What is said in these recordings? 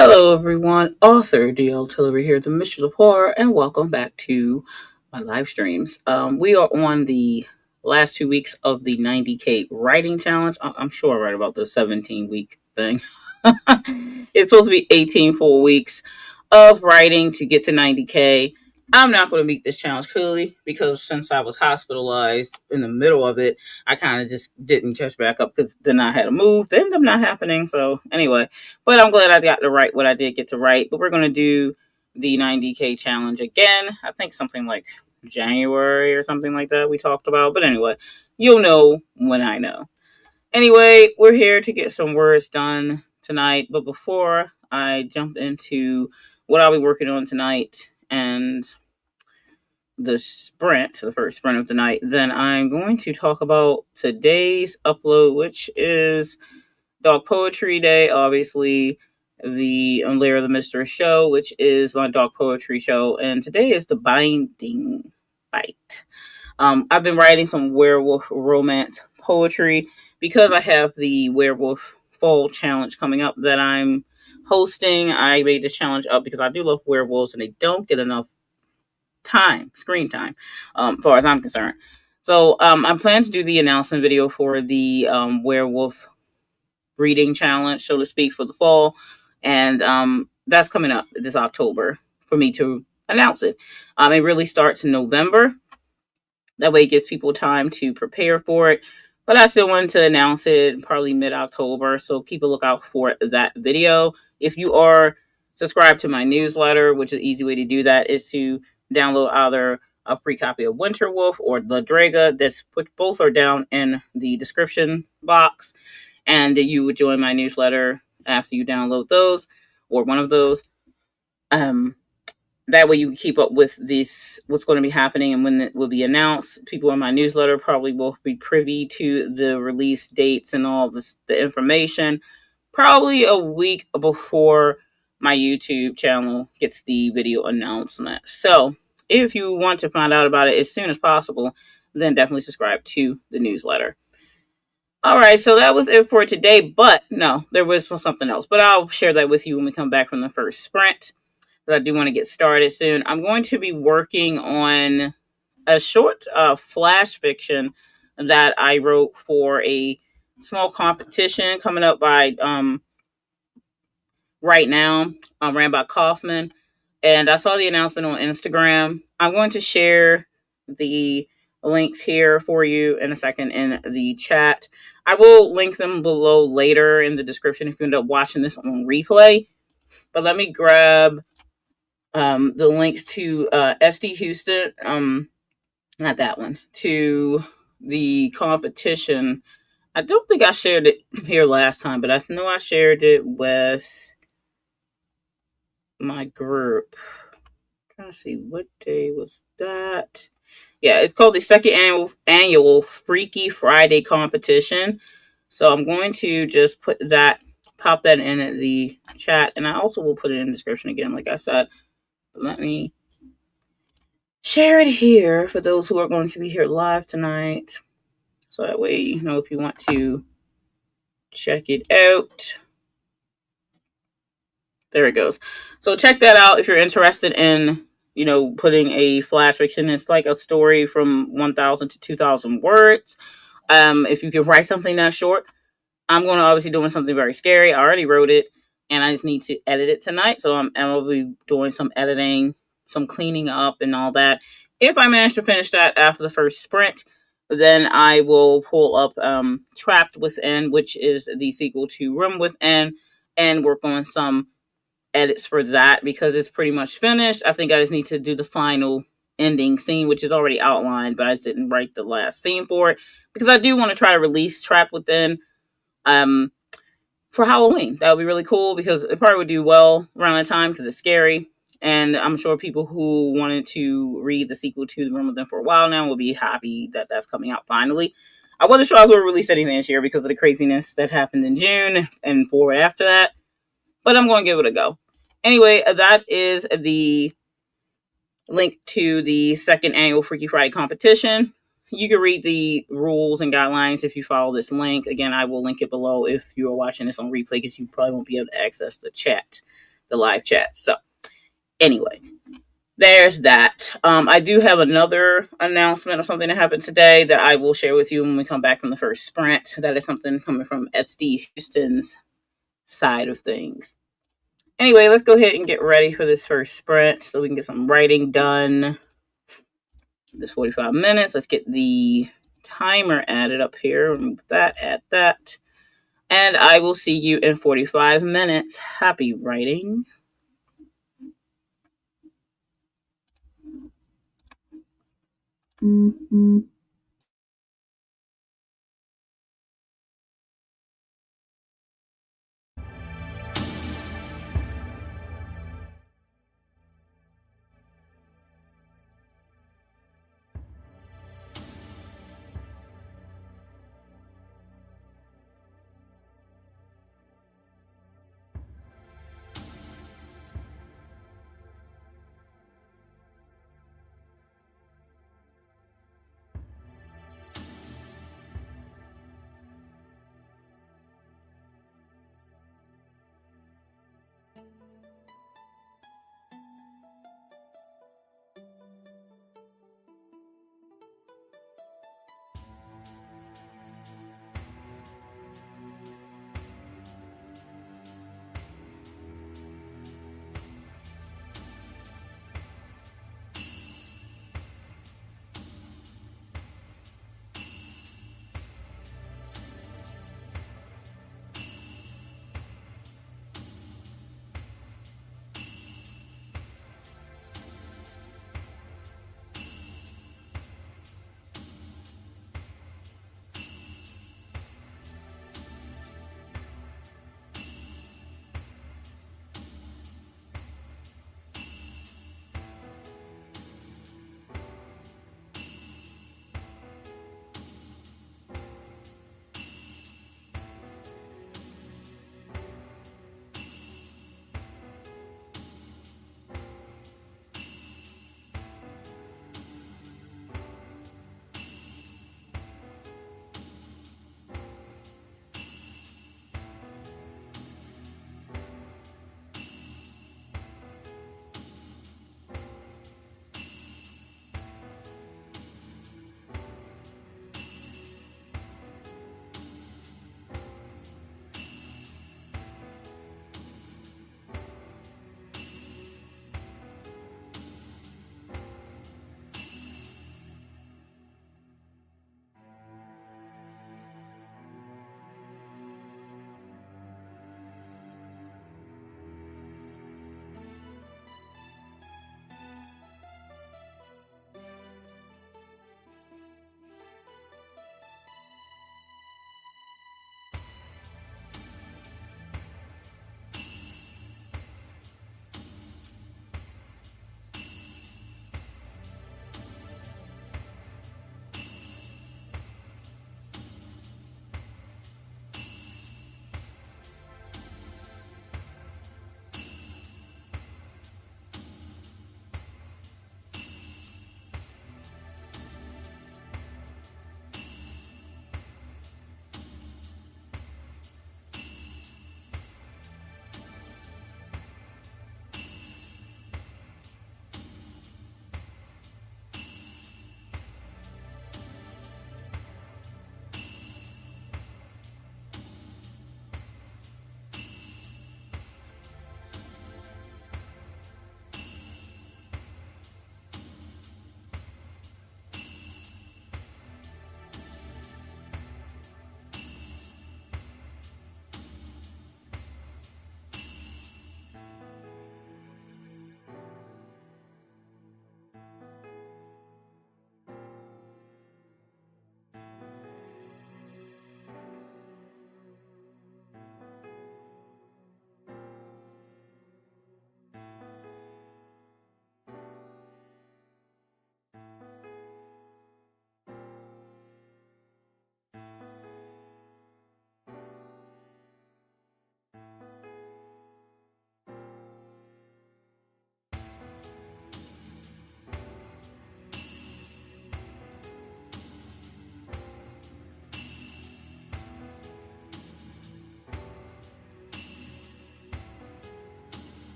Hello, everyone. Author DL Tillery here, the Mischief of Horror, and welcome back to my live streams. We are on the last 2 weeks of the 90K writing challenge. I'm sure I'm right about the 17-week thing. It's supposed to be 18 full weeks of writing to get to 90K. I'm not going to meet this challenge clearly because since I was hospitalized in the middle of it, I kind of just didn't catch back up because then I had to move. It ended up not happening. So anyway, but I'm glad I got to write what I did get to write. But we're going to do the 90K challenge again. I think something like January or something like that we talked about. But anyway, you'll know when I know. Anyway, we're here to get some words done tonight. But before I jump into what I'll be working on tonight and the first sprint of the night, then I'm going to talk about today's upload, which is Dog Poetry Day, obviously the Lair of the Mistress show, which is my dog poetry show, and today is the Binding Bite. I've been writing some werewolf romance poetry because I have the werewolf fall challenge coming up that I'm hosting. I made this challenge up because I do love werewolves and they don't get enough screen time, as far as I'm concerned. So I'm planning to do the announcement video for the werewolf breeding challenge, so to speak, for the fall. And that's coming up this October for me to announce it. It really starts in November. That way it gives people time to prepare for it. But I still wanted to announce it probably mid-October, so keep a lookout for that video. If you are subscribed to my newsletter, which is an easy way to do that, is to download either a free copy of Winter Wolf or La Draga. Both are down in the description box. And you would join my newsletter after you download those or one of those. That way you can keep up with what's going to be happening and when it will be announced. People in my newsletter probably will be privy to the release dates and all the information probably a week before my YouTube channel gets the video announcement. So if you want to find out about it as soon as possible, then definitely subscribe to the newsletter. All right, so that was it for today, but no, there was something else. But I'll share that with you when we come back from the first sprint, because I do want to get started soon. I'm going to be working on a short flash fiction that I wrote for a small competition coming up by right now, ran by Kaufman. And I saw the announcement on Instagram. I'm going to share the links here for you in a second in the chat. I will link them below later in the description if you end up watching this on replay. But let me grab the links to SD Houston, not that one, to the competition. I don't think I shared it here last time, but I know I shared it with my group. I'm trying to see what day was that. Yeah, it's called the second annual Freaky Friday competition. So I'm going to just pop that in the chat, and I also will put it in the description again, like I said. Let me share it here for those who are going to be here live tonight. So that way, you know, if you want to check it out. There it goes. So check that out if you're interested in, you know, putting a flash fiction. It's like a story from 1,000 to 2,000 words. If you can write something that short, I'm going to obviously doing something very scary. I already wrote it, and I just need to edit it tonight. So I'll be doing some editing, some cleaning up, and all that. If I manage to finish that after the first sprint, then I will pull up Trapped Within, which is the sequel to Room Within, and work on some edits for that because it's pretty much finished. I think I just need to do the final ending scene, which is already outlined, but I just didn't write the last scene for it because I do want to try to release Trapped Within for Halloween. That would be really cool because it probably would do well around that time because it's scary. And I'm sure people who wanted to read the sequel to The Room Within for a while now will be happy that that's coming out finally. I wasn't sure I was going to release anything this year because of the craziness that happened in June and forward after that. But I'm going to give it a go. Anyway, that is the link to the second annual Freaky Friday competition. You can read the rules and guidelines if you follow this link. Again, I will link it below if you are watching this on replay because you probably won't be able to access the chat. the live chat. So anyway, there's that. I do have another announcement of something that happened today that I will share with you when we come back from the first sprint. That is something coming from SD Houston's side of things. Anyway, let's go ahead and get ready for this first sprint so we can get some writing done. This 45 minutes. Let's get the timer added up here. Remove that, add that. And I will see you in 45 minutes. Happy writing. Mm-hmm.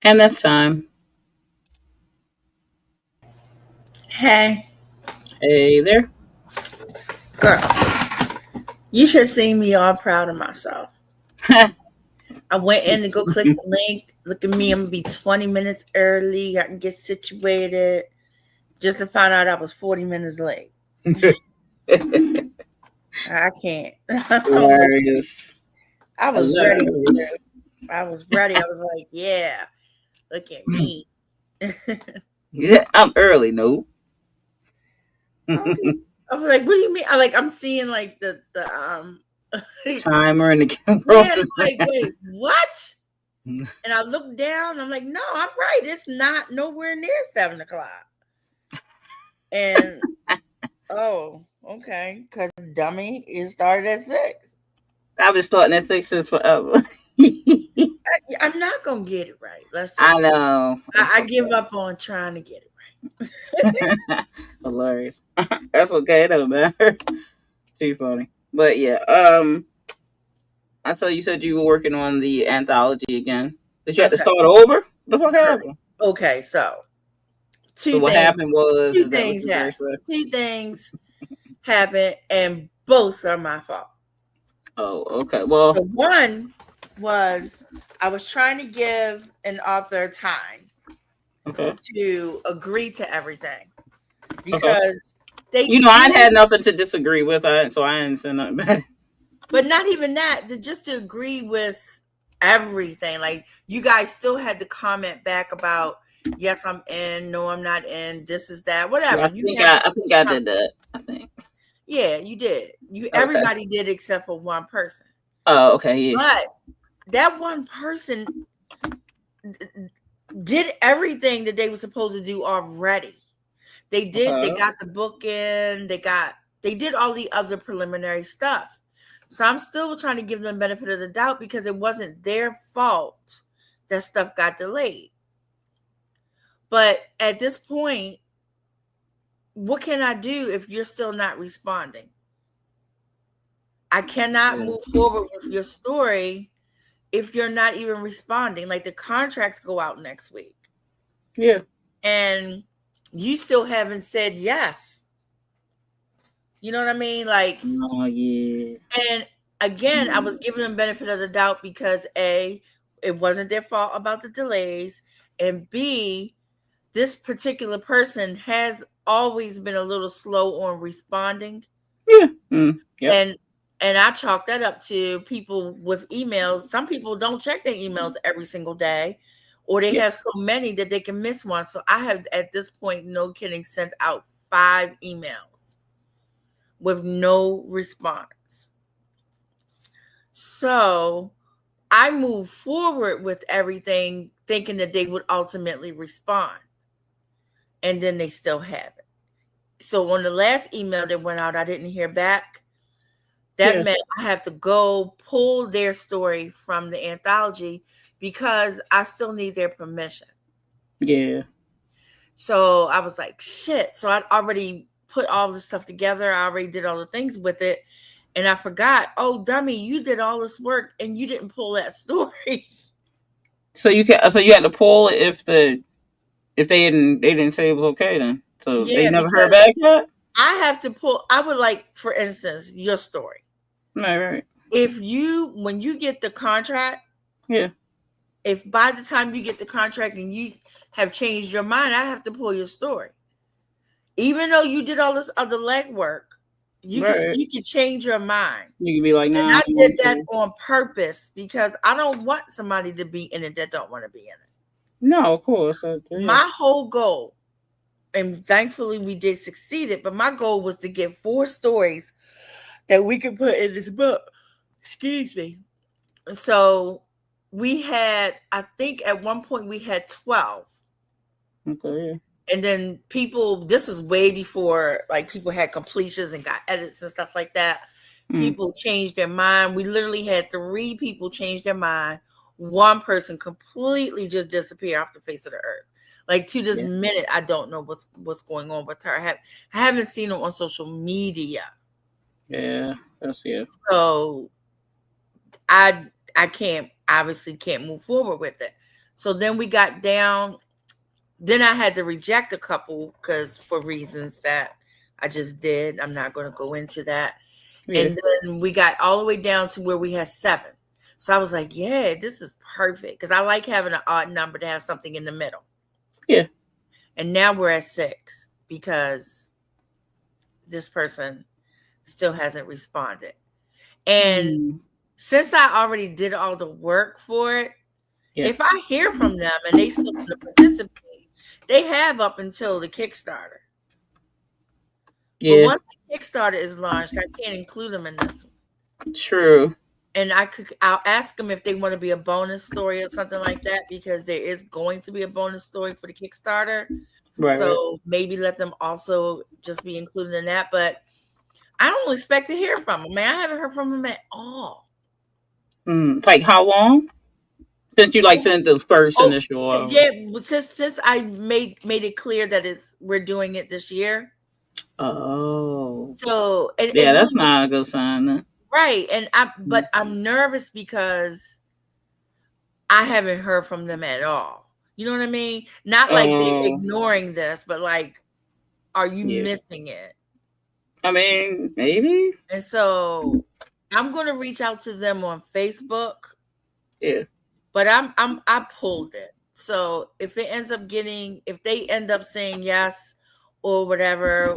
And that's time. Hey, Hey there. girl, you should see me all proud of myself. I went in to go click the link. Look at me, I'm gonna be 20 minutes early. I can get situated. Just to find out I was 40 minutes late. I can't. Hilarious. I was ready Hilarious. to. I was ready. I was like, yeah, look at me. Yeah, I'm early. No. I was like, what do you mean? I'm seeing like the Timer and the yeah, process. I'm like, wait, what? And I look down, I'm like, no, I'm right. It's not nowhere near 7 o'clock. And oh, okay. Cause dummy, it started at 6. I've been starting at 6 since forever. I'm not gonna get it right. Let's just I know. I give up on trying to get it right. Hilarious. That's okay, it doesn't matter. Too funny. But yeah, I saw you said you were working on the anthology again. Did you have to Okay. start over? The fuck happened? Okay, so So two what things happened was, two is that what things you were happened. saying? Two things happened and both are my fault. Oh, okay. Well, The one was I was trying to give an author time okay. to agree to everything Okay. because they I did, had nothing to disagree with, so I didn't say nothing back. but not even that, just to agree with everything. Like you guys still had to comment back about yes, I'm in, no, I'm not in, this is that, Yeah, whatever. I You think had to I comment. did that. I think. Yeah, you did. You Okay. everybody did except for one person. Oh, okay. Yeah. But that one person did everything that they were supposed to do already. They did. They Okay. got the book in. They did all the other preliminary stuff. So I'm still trying to give them benefit of the doubt because it wasn't their fault that stuff got delayed. But at this point, what can I do if you're still not responding? I cannot move forward with your story if you're not even responding. Like the contracts go out next week. Yeah. And you still haven't said yes. You know what I mean? Like, Oh yeah. and again, I was giving them benefit of the doubt because A, it wasn't their fault about the delays, and B, this particular person has always been a little slow on responding. Yeah. Mm. Yep. And I chalk that up to people with emails. Some people don't check their emails every single day, or they Yep. have so many that they can miss one. So I have, at this point, no kidding, sent out 5 emails with no response. So I moved forward with everything thinking that they would ultimately respond. And then they still haven't. So on the last email that went out, I didn't hear back. That meant I have to go pull their story from the anthology because I still need their permission. Yeah. So I was like, shit. So I'd already put all the stuff together. I already did all the things with it. And I forgot, oh, dummy, you did all this work and you didn't pull that story. So you had to pull it if they didn't say it was okay then. So they Yeah, never heard because back yet? I have to pull, I would like, for instance, your story. Right. When you get the contract, Yeah. if by the time you get the contract and you have changed your mind, I have to pull your story. Even though you did all this other legwork, you can change your mind. You can be like, nah. And I did that on purpose because I don't want somebody to be in it that don't want to be in it. No, of course. My whole goal, and thankfully we did succeed, but my goal was to get 4 stories that we could put in this book. Excuse me. So we had, I think at one point we had 12. Okay. And then this is way before like people had completions and got edits and stuff like that. People changed their mind. We literally had 3 people change their mind. One person completely just disappeared off the face of the earth. Like to this minute, I don't know what's going on with her. I haven't seen her on social media. Yeah, that's So I obviously can't move forward with it. So then we got down. Then I had to reject a couple because for reasons that I just did. I'm not going to go into that. Yeah. And then we got all the way down to where we had 7. So I was like, yeah, this is perfect because I like having an odd number to have something in the middle. Yeah. And now we're at 6 because this person still hasn't responded. And since I already did all the work for it, if I hear from them and they still want to participate, they have up until the Kickstarter. Yeah. But once the Kickstarter is launched, I can't include them in this one. True. And I'll ask them if they want to be a bonus story or something like that, because there is going to be a bonus story for the Kickstarter. Right. So maybe let them also just be included in that. But I don't expect to hear from them. Man, I haven't heard from them at all. Like how long? Since you sent the first initial. Yeah, since I made it clear that we're doing it this year. Oh. So yeah, that's not a good sign then. Right. And but I'm nervous because I haven't heard from them at all. You know what I mean? Not like they're ignoring this, but like, are you missing it? I mean, maybe. And so I'm going to reach out to them on Facebook. Yeah. But I pulled it. So if they end up saying yes or whatever,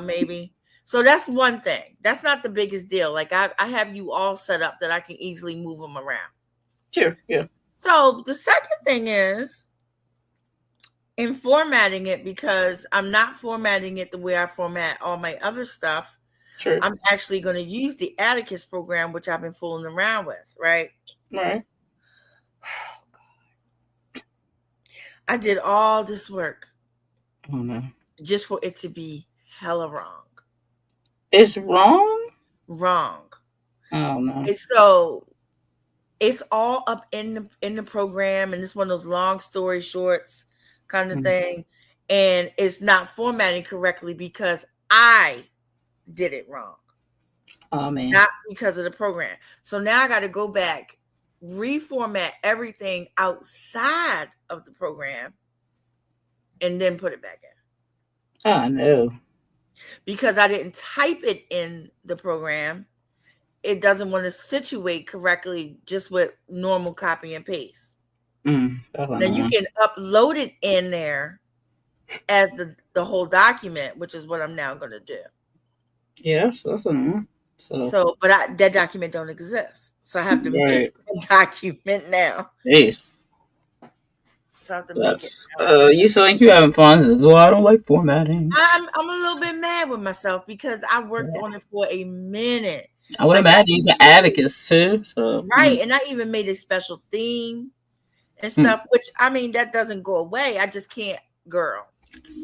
maybe. So that's one thing. That's not the biggest deal. Like I have you all set up that I can easily move them around. Sure. Yeah. So the second thing is in formatting it, because I'm not formatting it the way I format all my other stuff. Sure. I'm actually going to use the Atticus program, which I've been fooling around with, right? Right. Oh, God. I did all this work just for it to be hella wrong. It's wrong? Wrong. Oh, no. And so it's all up in the program, and it's one of those long story shorts kind of thing. And it's not formatting correctly because I did it wrong. Oh, man. Not because of the program. So now I got to go back, reformat everything outside of the program, and then put it back in. Oh, no. Because I didn't type it in the program, it doesn't want to situate correctly just with normal copy and paste. Then you can upload it in there as the whole document, which is what I'm now going to do. Yes, that's enough. So, but that document don't exist. So I have to make a document now. Jeez. So I have to make it. You sound like you having fun. Well, I don't like formatting. I'm a little bit mad with myself because I worked on it for a minute. I would imagine using Atticus too. So. Right, and I even made a special theme and stuff, which I mean that doesn't go away. I just can't, girl.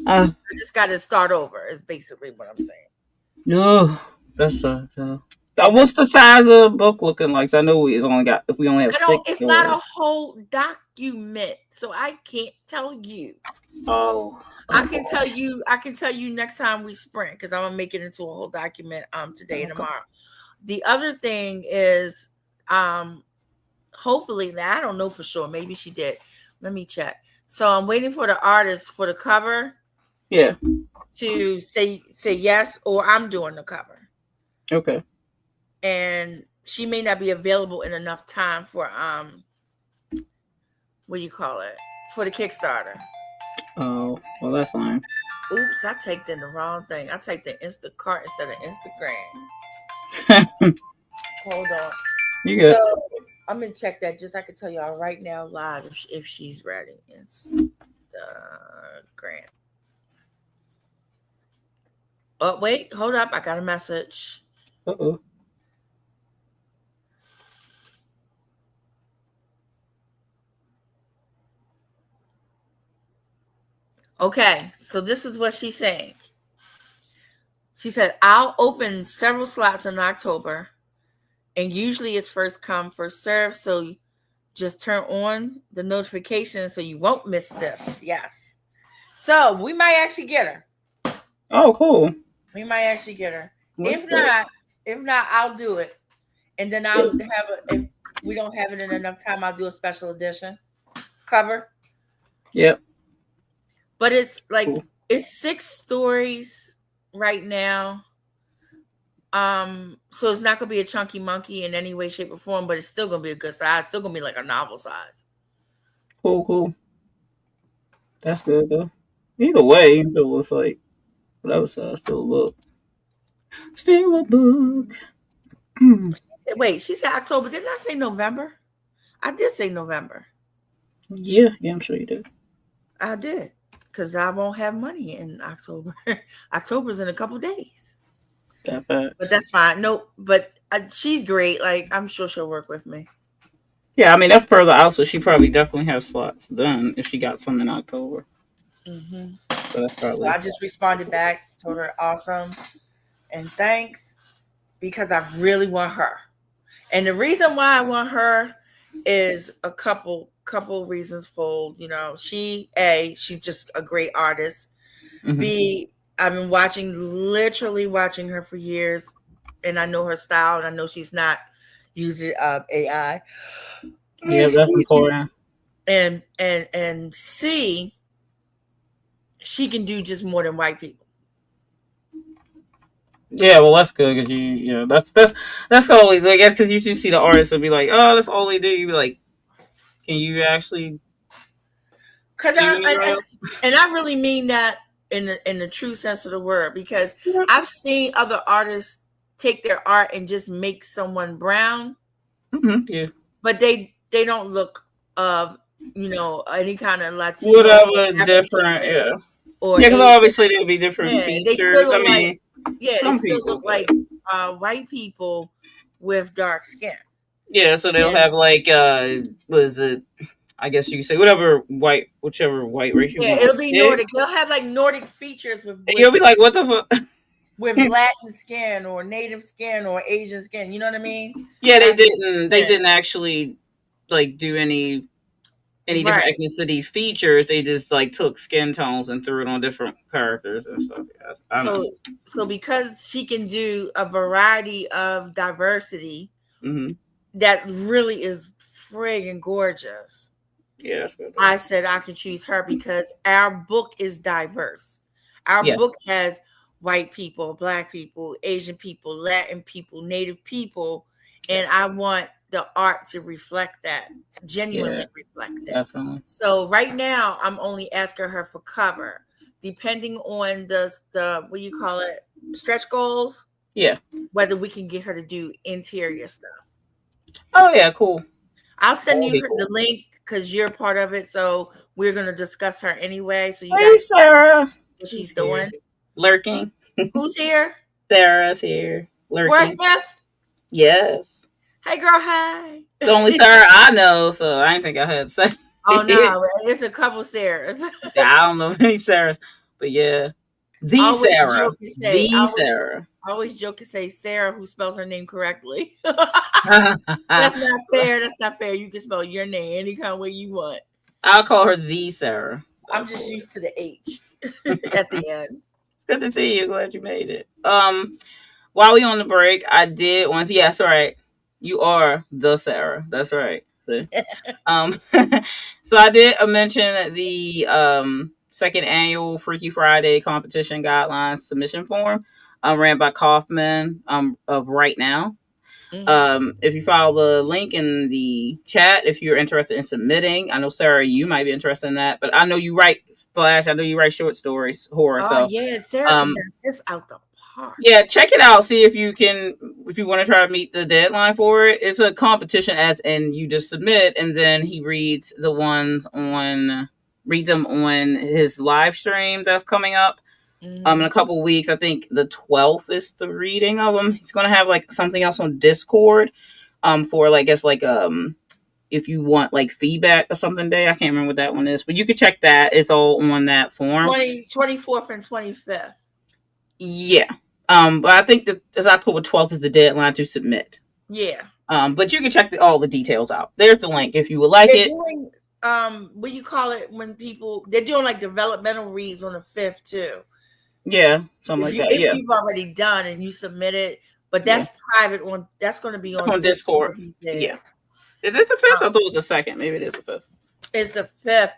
I just got to start over. Is basically what I'm saying. No, that's what's the size of the book looking like? I know we only have 6. It's not a whole document, so I can't tell you. Oh. I can tell you next time we sprint, because I'm gonna make it into a whole document today and tomorrow. The other thing is hopefully, I don't know for sure, maybe she did. Let me check. So I'm waiting for the artist for the cover. Yeah. To say yes, or I'm doing the cover. Okay. And she may not be available in enough time for what do you call it? For the Kickstarter. Oh, well, that's fine. Oops, I typed in the wrong thing. I typed in Instacart instead of Instagram. Hold on. You good? So I'm gonna check that. Just I can tell y'all right now live if she's ready. It's the grant. Oh wait, hold up! I got a message. Uh-oh. Okay, so this is what she's saying. She said, I'll open several slots in October, and usually it's first come, first serve. So just turn on the notification so you won't miss this. Yes. So we might actually get her. Oh, cool. We might actually get her. If not, I'll do it. And then I'll have if we don't have it in enough time, I'll do a special edition. cover. Yep. But it's like Cool. it's 6 stories right now. So it's not gonna be a chunky monkey in any way, shape, or form, but it's still gonna be a good size. It's still gonna be like a novel size. Cool. That's good though. Either way, it was like whatever size, still a book. Still a book. Wait, she said October. Didn't I say November? I did say November. Yeah, I'm sure you did. I did. Because I won't have money in October. October's in a couple days. But that's fine. No, but she's great. Like, I'm sure she'll work with me. Yeah, I mean that's per the out, so she probably definitely have slots done if she got some in October. Mm-hmm. So that's probably. So I just responded back, told her awesome and thanks, because I really want her. And the reason why I want her is a couple reasons fold. You know, she's just a great artist. Mm-hmm. B, I've been literally watching her for years, and I know her style, and I know she's not using AI. Yeah, that's important. And C, she can do just more than white people. Yeah, well, that's good because that's always like because you see the artists and be like, oh, that's all they do. You be like, can you actually? Because I really mean that in the true sense of the word, because I've seen other artists take their art and just make someone brown. Mm-hmm, yeah, but they don't look any kind of Latino, whatever different, yeah, or because obviously there'll be different features. They still look they still look like white people with dark skin. Yeah, so they'll have like what is it? I guess you could say whichever white race you want. It'll be Nordic. They'll have like Nordic features with you'll be like, what the fuck? With Latin skin or native skin or Asian skin, you know what I mean? Yeah, they didn't actually like do any different ethnicity features. They just like took skin tones and threw it on different characters and stuff. Yeah, so because she can do a variety of diversity, that really is friggin' gorgeous. Yeah, that's good. I said I can choose her because our book is diverse. Our book has white people, black people, Asian people, Latin people, native people, and I want the art to reflect that, genuinely reflect that. Definitely. So right now, I'm only asking her for cover, depending on the what do you call it, stretch goals. Yeah. Whether we can get her to do interior stuff. Oh yeah, cool. I'll send you the link because you're part of it. So we're gonna discuss her anyway. So you guys, Sarah, what she's doing. Lurking. Who's here? Sarah's here. Lurking. Where's Steph? Yes. Hey, girl. Hi. The only Sarah I know, so I didn't think I had to say. Oh no, it's a couple Sarahs. Yeah, I don't know many Sarahs, but yeah, Sarah. Sarah. I always joke and say Sarah, who spells her name correctly. That's not fair. That's not fair. You can spell your name any kind of way you want. I'll call her the Sarah. I'm just used to the H at the end. Good to see you. Glad you made it. While we on the break, I did once. Yes, right. You are the Sarah. That's right. See? So I did mention the second annual Freaky Friday competition guidelines submission form, ran by Kaufman of Right Now. If you follow the link in the chat, if you're interested in submitting, I know Sarah, you might be interested in that, but I know you write Flash. I know you write short stories, horror. Oh yeah, Sarah can get this out the park. Yeah, check it out. See if you want to try to meet the deadline for it. It's a competition, as in you just submit, and then he reads the ones read them on his live stream that's coming up. In a couple weeks. I think the 12th is the reading of them. He's going to have like something else on Discord for like, I guess like if you want like feedback or something day. I can't remember what that one is, but you can check that. It's all on that form. 24th and 25th. Yeah. But I think that it's October 12th is the deadline to submit. Yeah. But you can check all the details out. There's the link if you would like it. Doing, what do you call it when they're doing like developmental reads on the 5th too. Yeah, something like that. If you've already done and you submit it, but that's private that's going to be on Discord. Yeah. Is this the 5th? I thought it was the 2nd. Maybe it is the 5th. It's the 5th.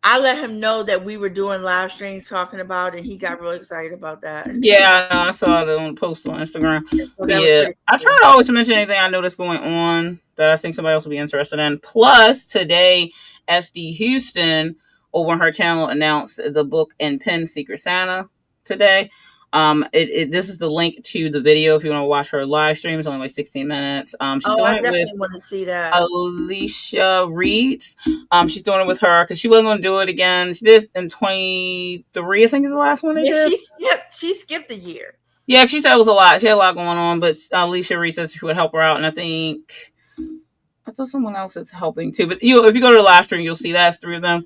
I let him know that we were doing live streams talking about it. He got real excited about that. Yeah, I know. I saw it on the post on Instagram. So But that was yeah, pretty I try cool. to always mention anything I know that's going on that I think somebody else will be interested in. Plus, today, SD Houston over on her channel announced the book and pen Secret Santa today. This is the link to the video if you want to watch her live stream. It's only like 16 minutes. She's Oh, doing I it with definitely want to see that. Alicia Reeds. She's doing it with her because she wasn't going to do it again. She did in 23, I think is the last one they Yeah, did. she skipped a year. Yeah, she said it was a lot. She had a lot going on, but Alicia Reed said she would help her out, and I thought someone else is helping too. But if you go to the live stream, you'll see that's 3 of them.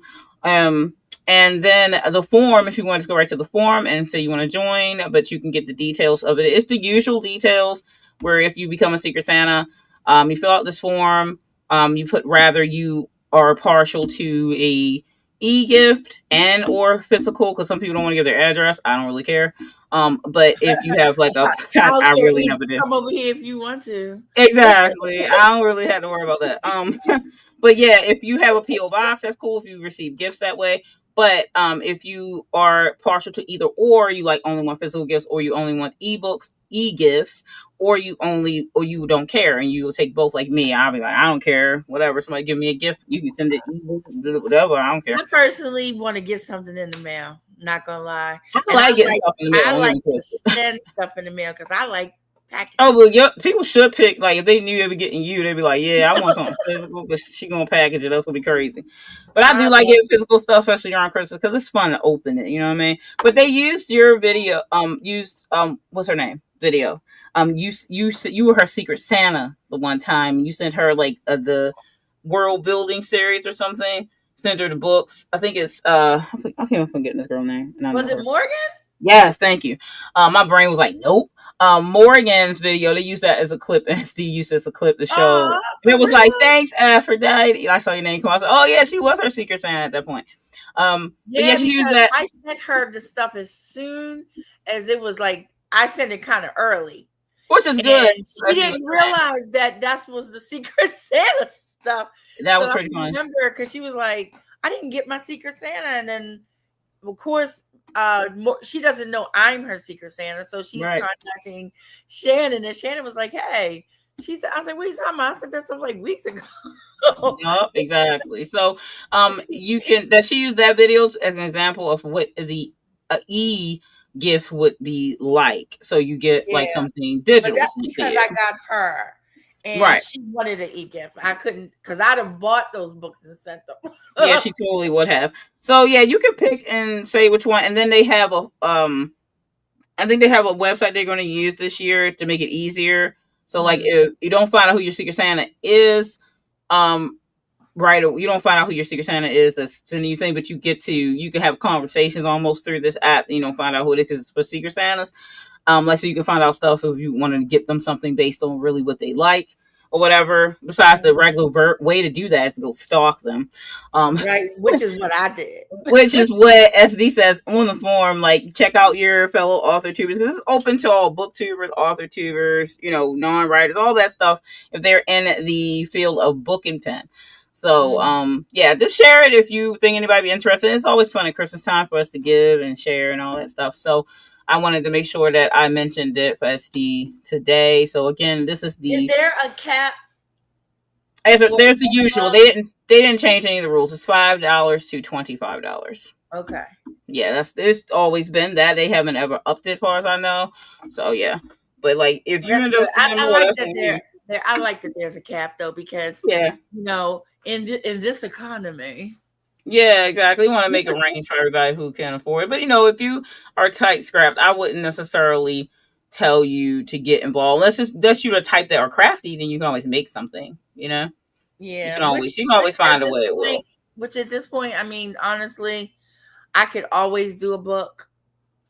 And then the form, if you want to go right to the form and say you want to join, but you can get the details of it. It's the usual details where if you become a Secret Santa, you fill out this form. You put rather you are partial to a e-gift and or physical because some people don't want to give their address. I don't really care. But if you have like I really never do. Come over here if you want to. Exactly. I don't really have to worry about that. But yeah, if you have a PO box, that's cool. If you receive gifts that way. But if you are partial to either or, you like only want physical gifts, or you only want ebooks, e-gifts, or you don't care and you will take both. Like me, I'll be like, I don't care, whatever. Somebody give me a gift, you can send it ebook, whatever. I don't care. I personally want to get something in the mail. Not gonna lie. I like getting stuff in the mail. I like to send stuff in the mail because I like packaging. Oh well, yep. People should pick like if they knew they were getting you, they'd be like, "Yeah, I want something physical," but she gonna package it. That's gonna be crazy. But I do like getting physical stuff, especially during Christmas, because it's fun to open it. You know what I mean? But they used your video. What's her name? Video. You were her Secret Santa the one time. You sent her like the world building series or something. Sent her the books. I think it's I can't even forget this girl's name. Was it Morgan? Yes, thank you. My brain was like, nope. Morgan's video, they used that as a clip, and SD used it as a clip to show. It was like, thanks, Aphrodite. I saw your name come out. I said, oh yeah, she was her Secret Santa at that point. Yeah, she used that. I sent her the stuff as soon as it was like I sent it kind of early, which is good. She didn't realize that was the Secret Santa stuff. That was pretty fun. I remember because she was like, I didn't get my Secret Santa, and then of course she doesn't know I'm her Secret Santa, so she's contacting Shannon, and Shannon was like, hey, she said, I was like, what are you talking about? I said that stuff like weeks ago. Yep, exactly. So you can she used that video as an example of what the e gift would be like. So you get like something digital. But that's because I got her. And she wanted an e-gift. I couldn't because I'd have bought those books and sent them. Yeah, she totally would have. So yeah, you can pick and say which one, and then they have a I think they have a website they're going to use this year to make it easier. So like if you don't find out who your Secret Santa is, you don't find out who your Secret Santa is that's sending you thing, but you can have conversations almost through this app. You don't find out who it is because it's for Secret Santas. Like so you can find out stuff if you want to get them something based on really what they like or whatever. Besides the regular way to do that is to go stalk them. Which is what I did. Which is what SD says on the form. Like check out your fellow author tubers because it's open to all booktubers, author tubers, non-writers, all that stuff if they're in the field of book and pen. So, just share it if you think anybody be interested. It's always fun at Christmas time for us to give and share and all that stuff. So, I wanted to make sure that I mentioned it for SD today. So, again, this is the... Is there a cap? There's the usual. They didn't change any of the rules. It's $5 to $25. Okay. Yeah, it's always been that. They haven't ever upped it as far as I know. So, yeah. But, like, if you end up... I like that there's a cap, though, because, in this economy... Yeah, exactly. We want to make a range for everybody who can afford it. But, if you are tight scrapped, I wouldn't necessarily tell you to get involved. Unless you're the type that are crafty, then you can always make something, Yeah. You can always find a way it will. Which at this point, I mean, honestly, I could always do a book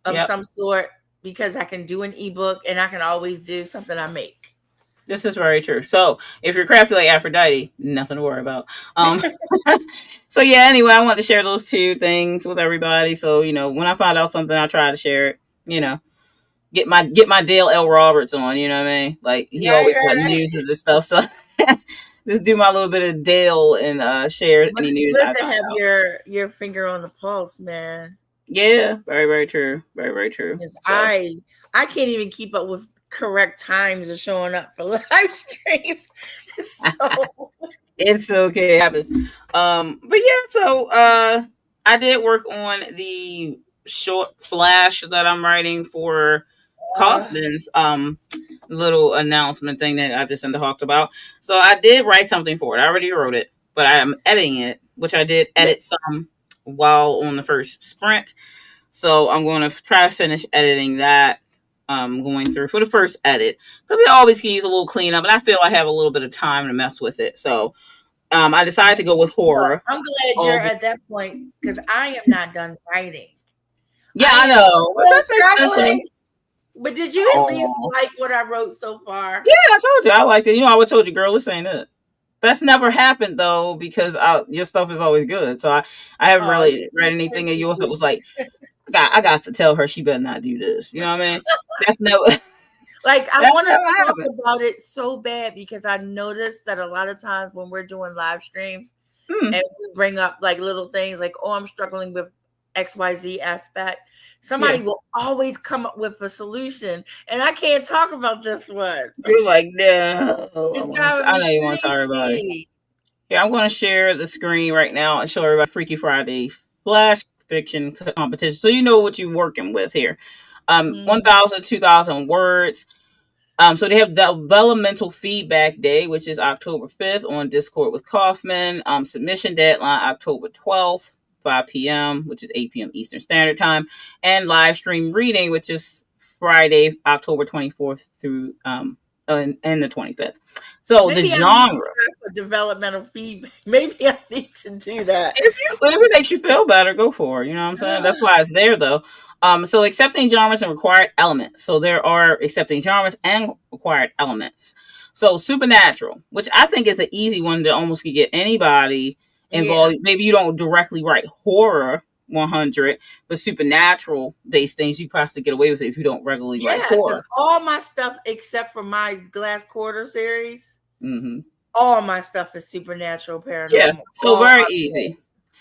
of some sort because I can do an ebook and I can always do something I make. This is very true. So if you're crafty like Aphrodite, nothing to worry about. So yeah, anyway, I want to share those 2 things with everybody. So, when I find out something, I try to share it, get my Dale L. Roberts on, you know what I mean? Like he always got muses and stuff. So just do my little bit of Dale and share But any it's news good I to find have out. your finger on the pulse, man. Yeah, very, very true. Very, very true. Because So I can't even keep up with correct times of showing up for live streams. So it's okay, it happens. But yeah, so I did work on the short flash that I'm writing for uh, Kaufman's little announcement thing that I just talked about. So I did write something for it. I already wrote it, but I am editing it, which I did yeah, edit some while on the first sprint. So I'm going to try to finish editing that. Going through for the first edit because it always can use a little cleanup, and I feel I have a little bit of time to mess with it. So I decided to go with well, horror. I'm glad you're Oh, at that point because I am not done writing. yeah, I I am know, but still that makes sense to me. struggling. But did you at least Oh, like what I wrote so far? yeah, I told you I liked it. You know, I would told you, girl, this ain't it. That's never happened though because your stuff is always good. So I haven't Oh, really read anything of thank yours that you. was like I got to tell her she better not do this. You know what I mean? That's never Like I that's want to never talk happened. about it so bad because I noticed that a lot of times when we're doing live streams Hmm. and we bring up like little things like, oh, I'm struggling with XYZ aspect, Yeah, somebody will always come up with a solution. And I can't talk about this one. you're like no. It's driving I me know you want to tell everybody. crazy. Yeah, I'm going to share the screen right now and show everybody Freaky Friday Flash Fiction competition, so you know what you're working with here. Mhm. 1,000, 2,000 words. So they have developmental feedback day, which is October 5th on Discord with Kaufman. Submission deadline October 12th, 5 p.m., which is 8 p.m. Eastern Standard Time, and live stream reading, which is Friday, October 24th through and the 25th. So the Maybe I need to genre. try for developmental feedback. Maybe I need to do that. If it makes you feel better, go for it. You know what I'm saying? That's why it's there though. So accepting genres and required elements. So there are accepting genres and required elements. So supernatural, which I think is the easy one that almost could get anybody Yeah. involved. Maybe you don't directly write horror 100, but supernatural based things you probably get away with it if you don't regularly write Yeah, because horror. all my stuff except for my Glass Quarter series, Hmm. all my stuff is supernatural, Yeah, paranormal. so All very of it. easy.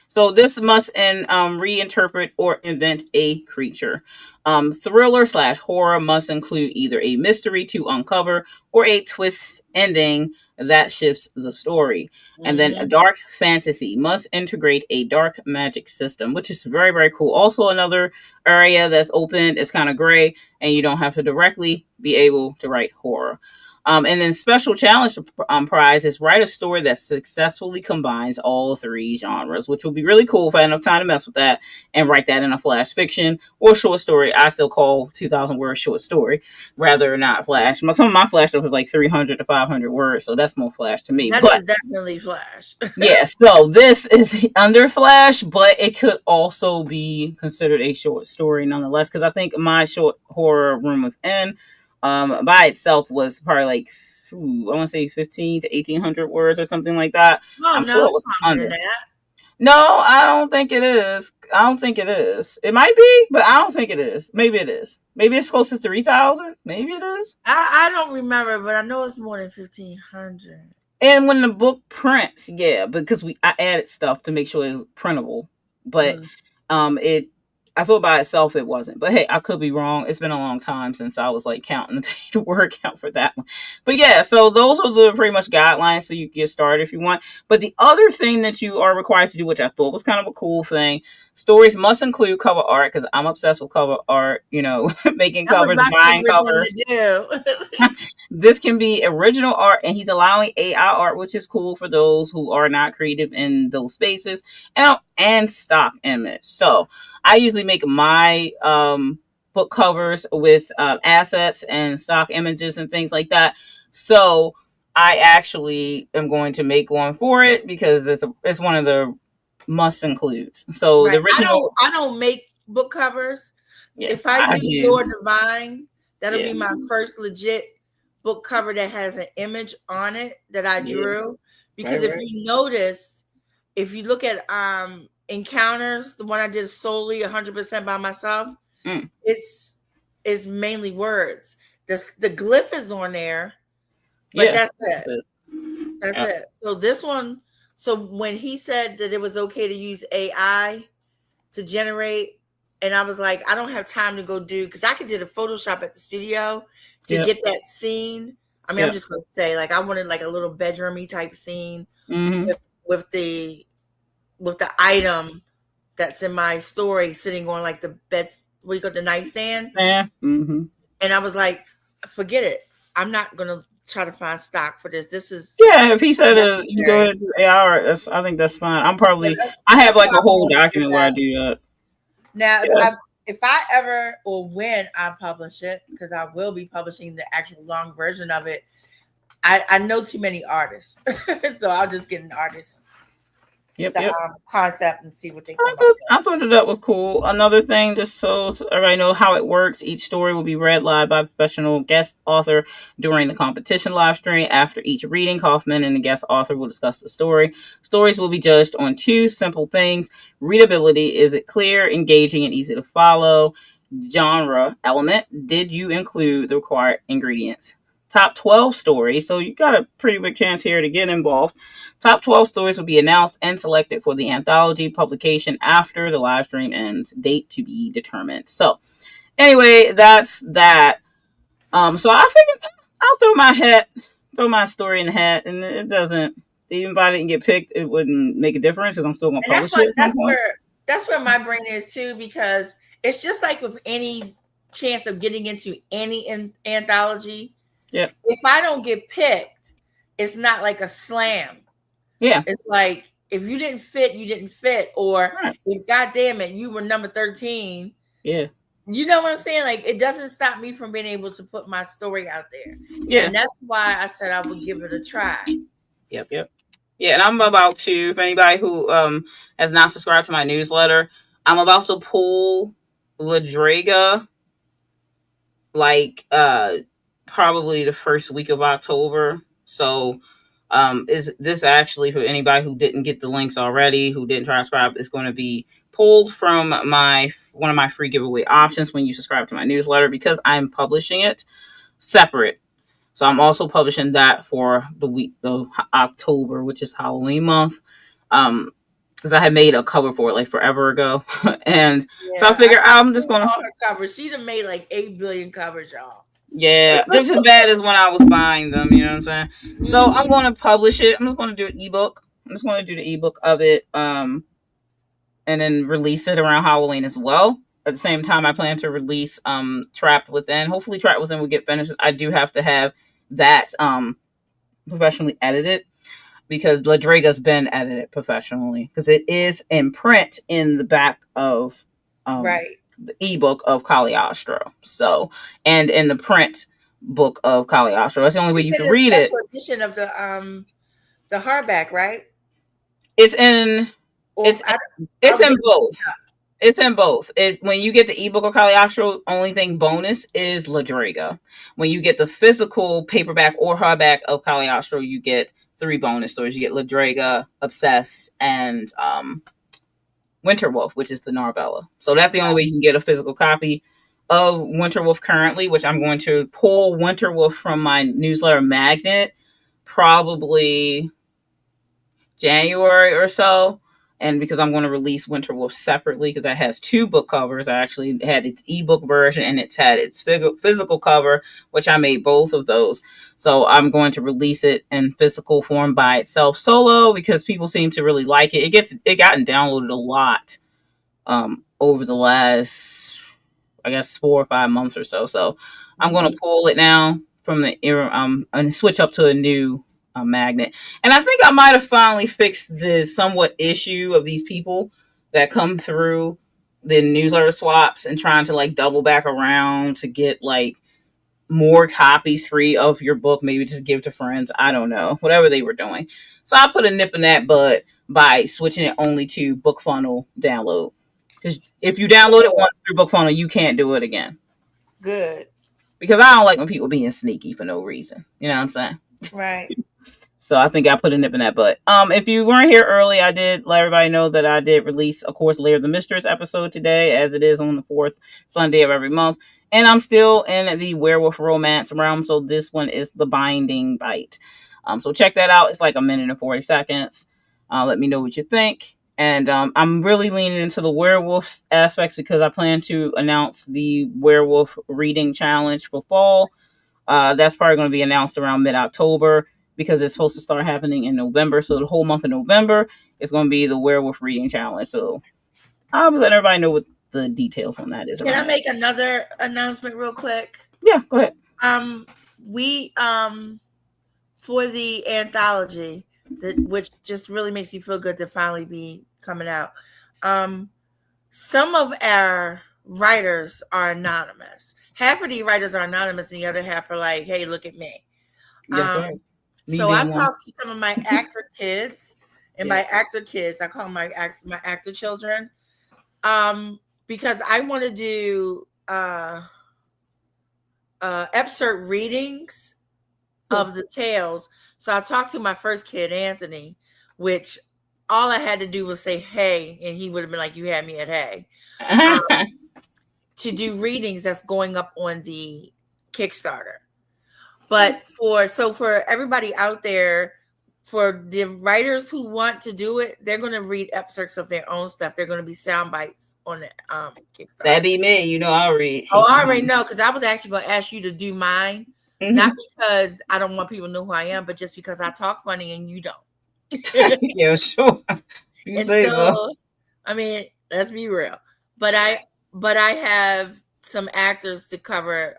So this must reinterpret or invent a creature. Thriller slash horror must include either a mystery to uncover or a twist ending that shifts the story. And then a Mhm. dark fantasy must integrate a dark magic system, which is very, very cool. Also, another area that's open is kind of gray, and you don't have to directly be able to write horror. And then special challenge prize is write a story that successfully combines all three genres, which will be really cool if I have enough time to mess with that and write that in a flash fiction or short story. I still call 2,000 words short story, rather not flash. Some of my flash stuff is like 300 to 500 words, so that's more flash to me. That But is definitely Flash. yes, so this is under flash, but it could also be considered a short story nonetheless, because I think my short horror room was in by itself was probably like I want to say 15 to 1,800 words or something like that. Oh I'm no, sure it it's was longer than under. that. No, I don't think it is. I don't think it is. It might be, but I don't think it is. Maybe it is. Maybe it's close to 3,000. Maybe it is. I don't remember, but I know it's more than 1,500. And when the book prints, yeah, because I added stuff to make sure it's printable. But Mm. it I thought by itself it wasn't. But hey, I could be wrong. It's been a long time since I was like counting the word count for that one. But yeah, so those are the pretty much guidelines so you can get started if you want. But the other thing that you are required to do, which I thought was kind of a cool thing, stories must include cover art because I'm obsessed with cover art, making That was covers, my buying favorite thing covers. to do. This can be original art, and he's allowing AI art, which is cool for those who are not creative in those spaces, and stock image. So I usually make my book covers with assets and stock images and things like that. So I actually am going to make one for it because it's one of the must includes. So the Right. original, I don't make book covers. yeah, If I I do do, Lord Divine, that'll yeah, be my first legit book cover that has an image on it that I yeah, drew. right, Because if right, you notice, if you look at Encounters, the one I did solely 100% by myself, mm, it's mainly words. The glyph is on there, but yeah. that's it. That's Yep. it. So this one, so when he said that it was okay to use AI to generate, and I was like, I don't have time to go do, because I could do the Photoshop at the studio to Yep. get that scene. I mean, I'm Yep. just gonna say, like, I wanted like a little bedroomy type scene Mm-hmm. with with the with the item that's in my story sitting on like the bed, what you call the nightstand. Yeah. Mm-hmm. And I was like, forget it. I'm not gonna try to find stock for this. This is Yeah, if he said you can go necessary. ahead and do AR, I think that's fine. Yeah, I have that's like why a I'm whole gonna figure document where I that. do that. Now, Yeah. if I ever, or when I publish it, because I will be publishing the actual long version of it, I know too many artists, so I'll just get an artist Yep. the Yep. concept and see what they I come up thought with. I thought that was cool. Another thing, just so everybody know how it works, each story will be read live by a professional guest author during the competition live stream. After each reading, Kaufman and the guest author will discuss the story. Stories will be judged on two simple things: readability, is it clear, engaging, and easy to follow? Genre element, did you include the required ingredients? Top 12 stories, so you got a pretty big chance here to get involved. Top 12 stories will be announced and selected for the anthology publication after the live stream ends. Date to be determined. So, anyway, that's that. So I figured I'll throw my story in the hat, and it doesn't. Even if I didn't get picked, it wouldn't make a difference because I'm still gonna And that's publish it what at some point. that's where my brain is too, because it's just like with any chance of getting into any anthology. Yeah. If I don't get picked, it's not like a slam. Yeah. It's like if you didn't fit, you didn't fit, or Right. if God damn it, you were number 13. Yeah. You know what I'm saying? Like, it doesn't stop me from being able to put my story out there. Yeah. And that's why I said I would give it a try. Yep. Yep. Yeah, and I'm about to, if anybody who has not subscribed to my newsletter, I'm about to pull Ladrega like probably the first week of October. So is this actually for anybody who didn't get the links already, who didn't transcribe, is going to be pulled from my one of my free giveaway options when you subscribe to my newsletter, because I'm publishing it separate. So I'm also publishing that for the October, which is Halloween month. Because I had made a cover for it like forever ago, and so I Yeah, figure I'm I've just seen gonna, all her covers. She'd have made like 8 billion covers, y'all. yeah, just as bad as when I was buying them. You know what I'm saying? So I'm going to publish it. I'm just going to do an ebook. I'm just going to do the ebook of it, and then release it around Halloween as well. At the same time, I plan to release Trapped Within. Hopefully, Trapped Within will get finished. I do have to have that professionally edited, because Ladrega's been edited professionally, because it is in print in the back of Right. the ebook of Caliostro. So, and in the print book of Caliostro. That's the only way It's you in can a read it. special edition of the hardback, right? It's in Or it's it's in both. It's in both. It when you get the ebook of Caliostro, only thing bonus is Ladrega. When you get the physical paperback or hardback of Caliostro, you get 3 bonus stories. You get Ladrega, Obsessed, and Winterwolf, which is the novella. So that's the only way you can get a physical copy of Winterwolf currently, which I'm going to pull Winterwolf from my newsletter magnet probably January or so. And because I'm going to release Winterwolf separately, because that has 2 book covers. I actually had its ebook version and it's had its physical cover, which I made both of those. So I'm going to release it in physical form by itself solo, because people seem to really like it. It gotten downloaded a lot over the last, I guess, 4 or 5 months or so. So I'm going to pull it now from the and switch up to a new magnet. And I think I might have finally fixed the somewhat issue of these people that come through the newsletter swaps and trying to like double back around to get like more copies free of your book, maybe just give to friends. I don't know, whatever they were doing. So I put a nip in that bud by switching it only to book funnel download. Because if you download it once through book funnel, you can't do it again. Good. Because I don't like when people being sneaky for no reason. You know what I'm saying? Right. So I think I put a nip in that butt. If you weren't here early, I did let everybody know that I did release, of course, Lair of the Mistress episode today, as it is on the 4th Sunday of every month. And I'm still in the werewolf romance realm, so this one is The Binding Bite. So check that out. It's like a minute and 40 seconds. Let me know what you think. And I'm really leaning into the werewolf aspects because I plan to announce the werewolf reading challenge for fall. That's probably going to be announced around mid-October because it's supposed to start happening in November. So the whole month of November is going to be the werewolf reading challenge. So I'll let everybody know what the details on that is. Can I make another announcement real quick? Yeah, go ahead. We for the anthology, which just really makes me feel good to finally be coming out. Some of our writers are anonymous. Half of the writers are anonymous, and the other half are like, "Hey, look at me." Yes, so I talked to some of my actor kids, and by actor kids, I call them my actor children, because I want to do excerpt readings of the tales. So I talked to my first kid, Anthony, which all I had to do was say hey, and he would have been like, "You had me at hey." To do readings that's going up on the Kickstarter. But for everybody out there, for the writers who want to do it, they're going to read excerpts of their own stuff. They're going to be sound bites on the Kickstarter. That'd be me. You know, I'll read. Oh, I already know, because I was actually going to ask you to do mine. Not because I don't want people to know who I am, but just because I talk funny and you don't. Yeah, sure. And so, I mean, let's be real. But I have some actors to cover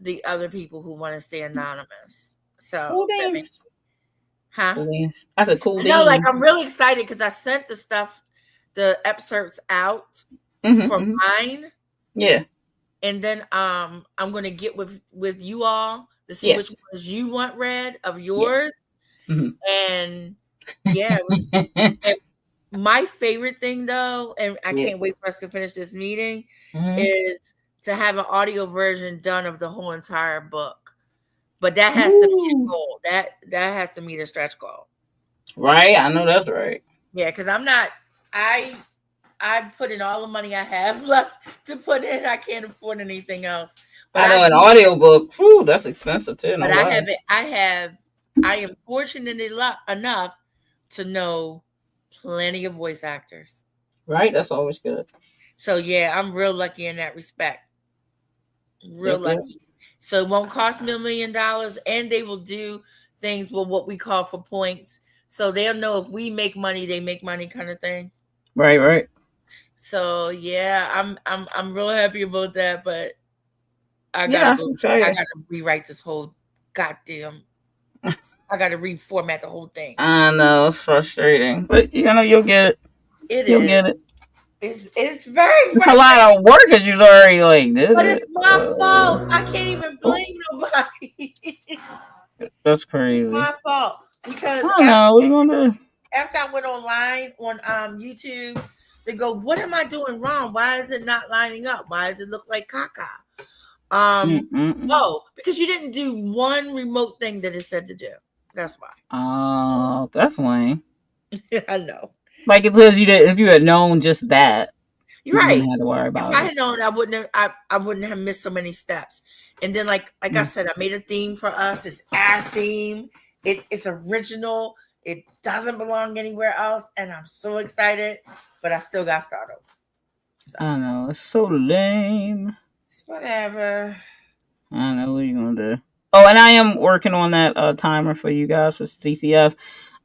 the other people who want to stay anonymous. So cool that makes, huh? Cool. That's a cool. No, like I'm really excited because I sent the excerpts out for mine. Yeah. And then I'm gonna get with you all to see which ones you want read of yours. Yeah. And yeah. And my favorite thing though, and I can't wait for us to finish this meeting, is to have an audio version done of the whole entire book. But that has to be a goal. That has to meet a stretch goal. Right? I know that's right. Yeah, because I put in all the money I have left to put in. I can't afford anything else. But I know an audiobook, that's expensive too. But I am fortunate enough to know plenty of voice actors. Right? That's always good. So yeah, I'm real lucky in that respect. Real lucky. So it won't cost me $1 million, and they will do things with what we call for points. So they'll know if we make money, they make money, kind of thing. Right. So yeah, I'm real happy about that, but I gotta rewrite this whole goddamn. I gotta reformat the whole thing. I know it's frustrating, but you'll get it. You'll get it. It's very. It's a lot of work that you already did. But it's my fault. I can't even blame nobody. That's crazy. It's my fault because what are you gonna do? After I went online on YouTube, they go, "What am I doing wrong? Why is it not lining up? Why does it look like caca?" Oh, because you didn't do one remote thing that it said to do. That's why. Oh, that's lame. I know. Like if you had known just that, you're right. You didn't have to worry about it. If I had known, I wouldn't have missed so many steps. And then, like I said, I made a theme for us. It's our theme. It's original. It doesn't belong anywhere else, and I'm so excited. But I still got started. So. I know it's so lame. It's whatever. I know what you're gonna do. Oh, and I am working on that timer for you guys for CCF.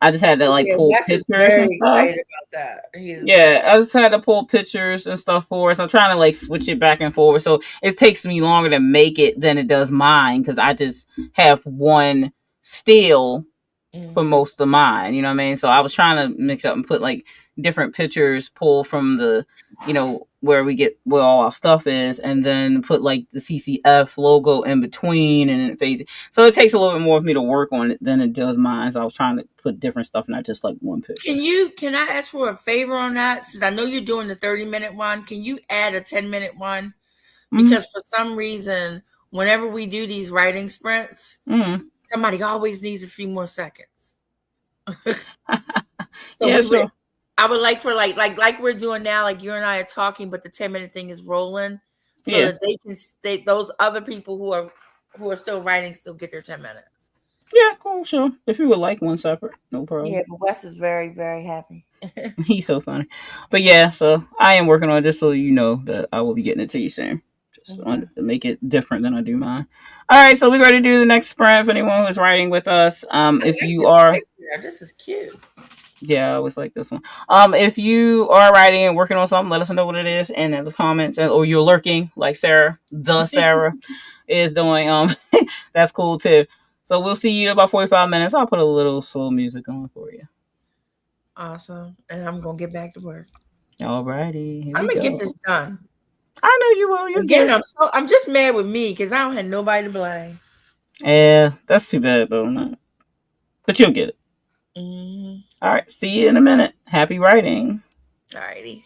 I just had to pull pictures and stuff. Excited about that. I just had to pull pictures and stuff for us. I'm trying to switch it back and forward, so it takes me longer to make it than it does mine because I just have one still for most of mine. You know what I mean? So I was trying to mix up and put different pictures, pull from the where all our stuff is, and then put the CCF logo in between and then phase it. So it takes a little bit more for me to work on it than it does mine. So I was trying to put different stuff, not just one picture. Can I ask for a favor on that? Since I know you're doing the 30-minute one, can you add a 10-minute one? Because for some reason, whenever we do these writing sprints, somebody always needs a few more seconds. Sure. I would like for like we're doing now, you and I are talking, but the 10-minute thing is rolling, so that they can those other people who are still writing still get their 10 minutes. Yeah, cool, sure. If you would like one separate, no problem. Yeah, but Wes is very, very happy. He's so funny. But yeah, so I am working on this so you know that I will be getting it to you soon. Just Okay. wanted to make it different than I do mine. All right, so we're ready to do the next sprint. If anyone who's writing with us, I if like you this are, picture. This is cute. yeah, I always like this one. If you are writing and working on something, let us know what it is in the comments, or you're lurking like Sarah, the Sarah is doing. That's cool too. So we'll see you in about 45 minutes. I'll put a little slow music on for you. Awesome. And I'm gonna get back to work. All righty, here I'm we gonna get this go. done. I know you will. You'll get Again, it. I'm just mad with me because I don't have nobody to blame. Yeah, that's too bad though. No. But you'll get it. Mm-hmm. All right. See you in a minute. Happy writing. Alrighty.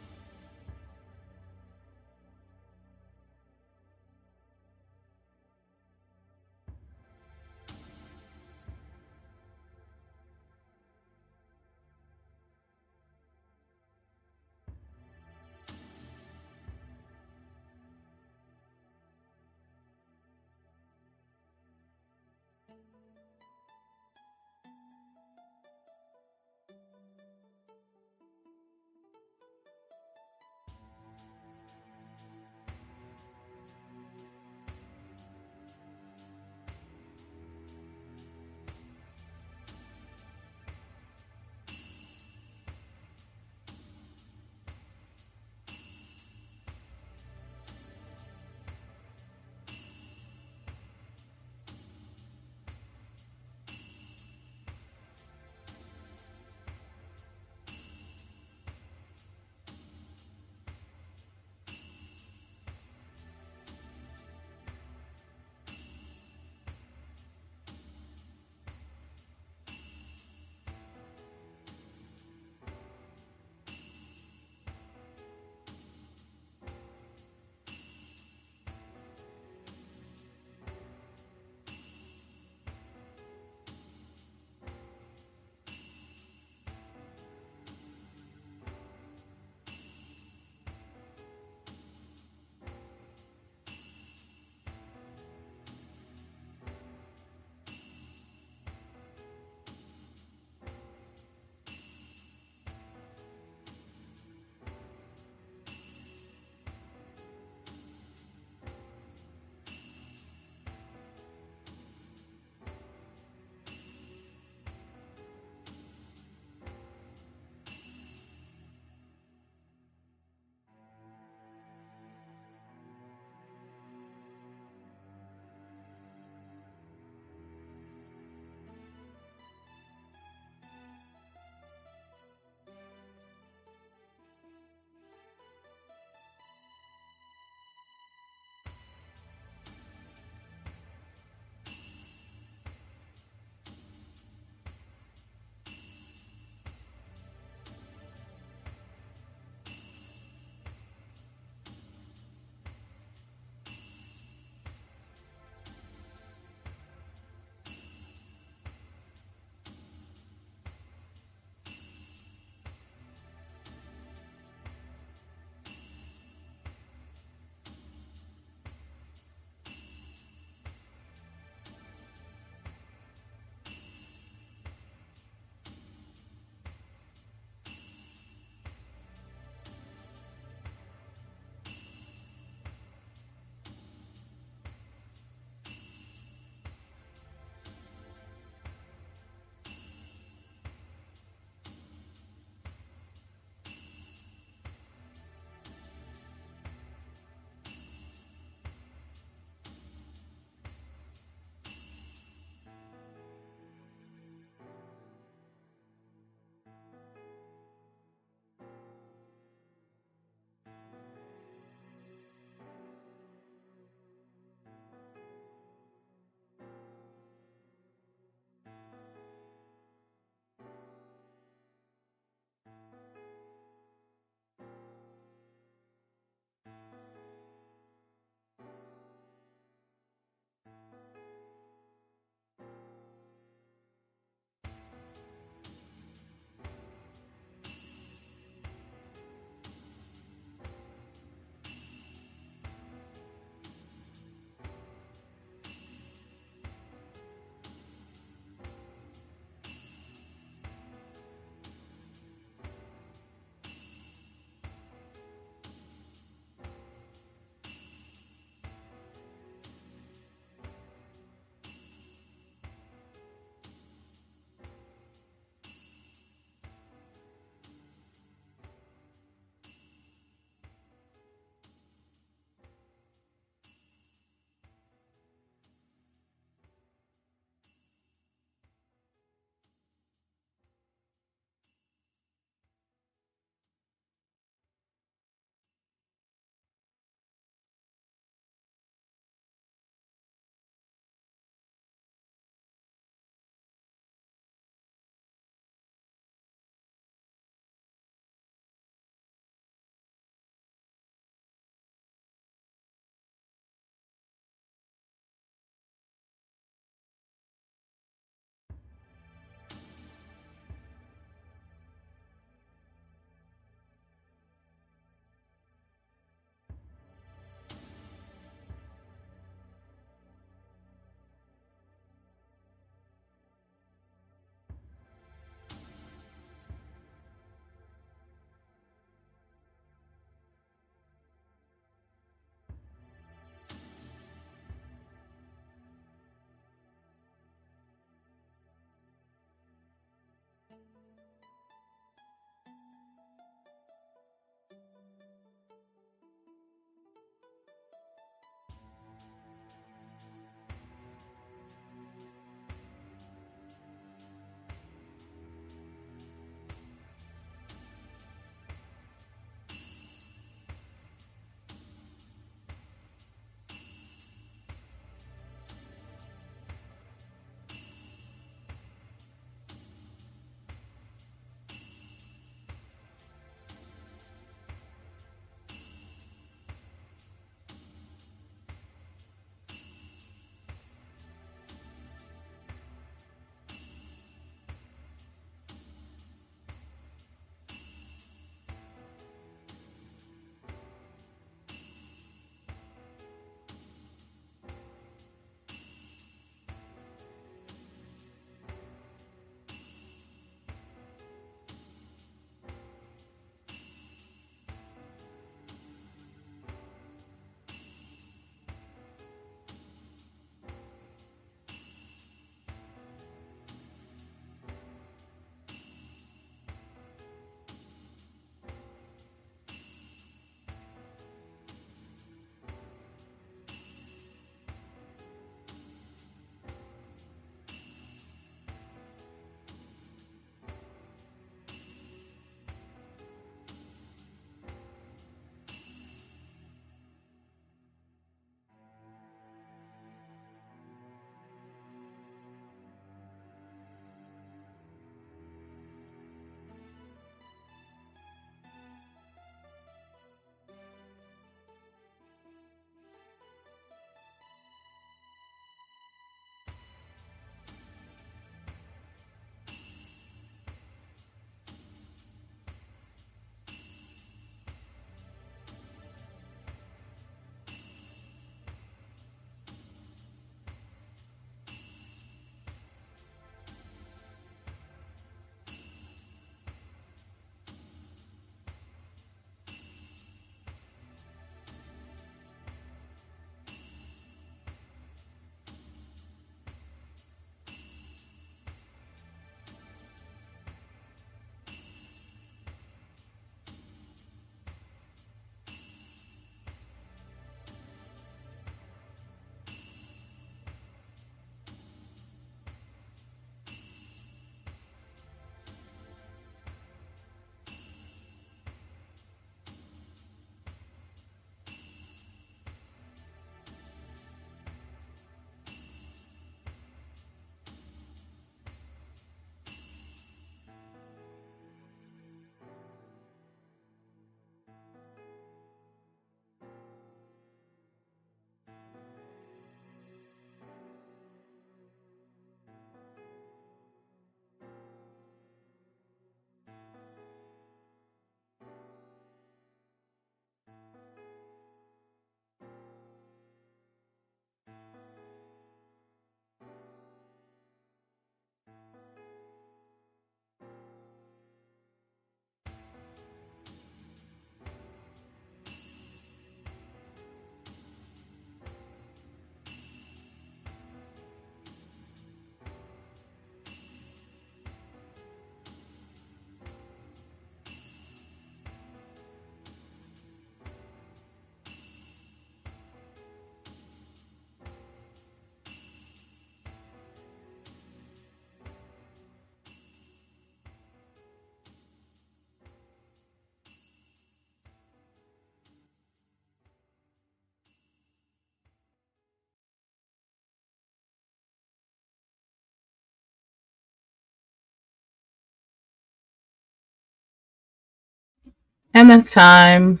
And that's time.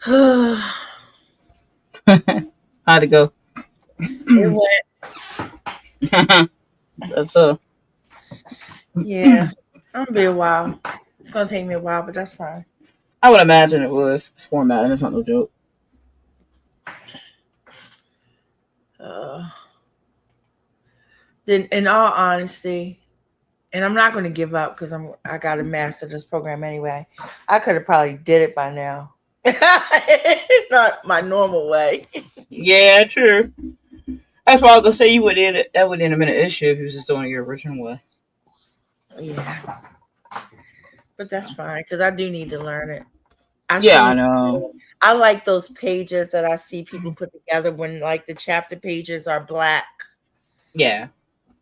It How'd it go? went. That's Yeah, I'm gonna be a while. It's gonna take me a while, but that's fine. I would imagine it was. It's formatting. It's not no joke. Uh, then, in all honesty, and I'm not gonna give up because I got to master this program anyway. I could have probably did it by now. Not my normal way. Yeah, true. That's why I was gonna say you would end it. That would end a minute issue if you was just doing it your original way. Yeah, but that's fine because I do need to learn it. I Yeah, I see. know. I like those pages that I see people put together when like the chapter pages are black Yeah,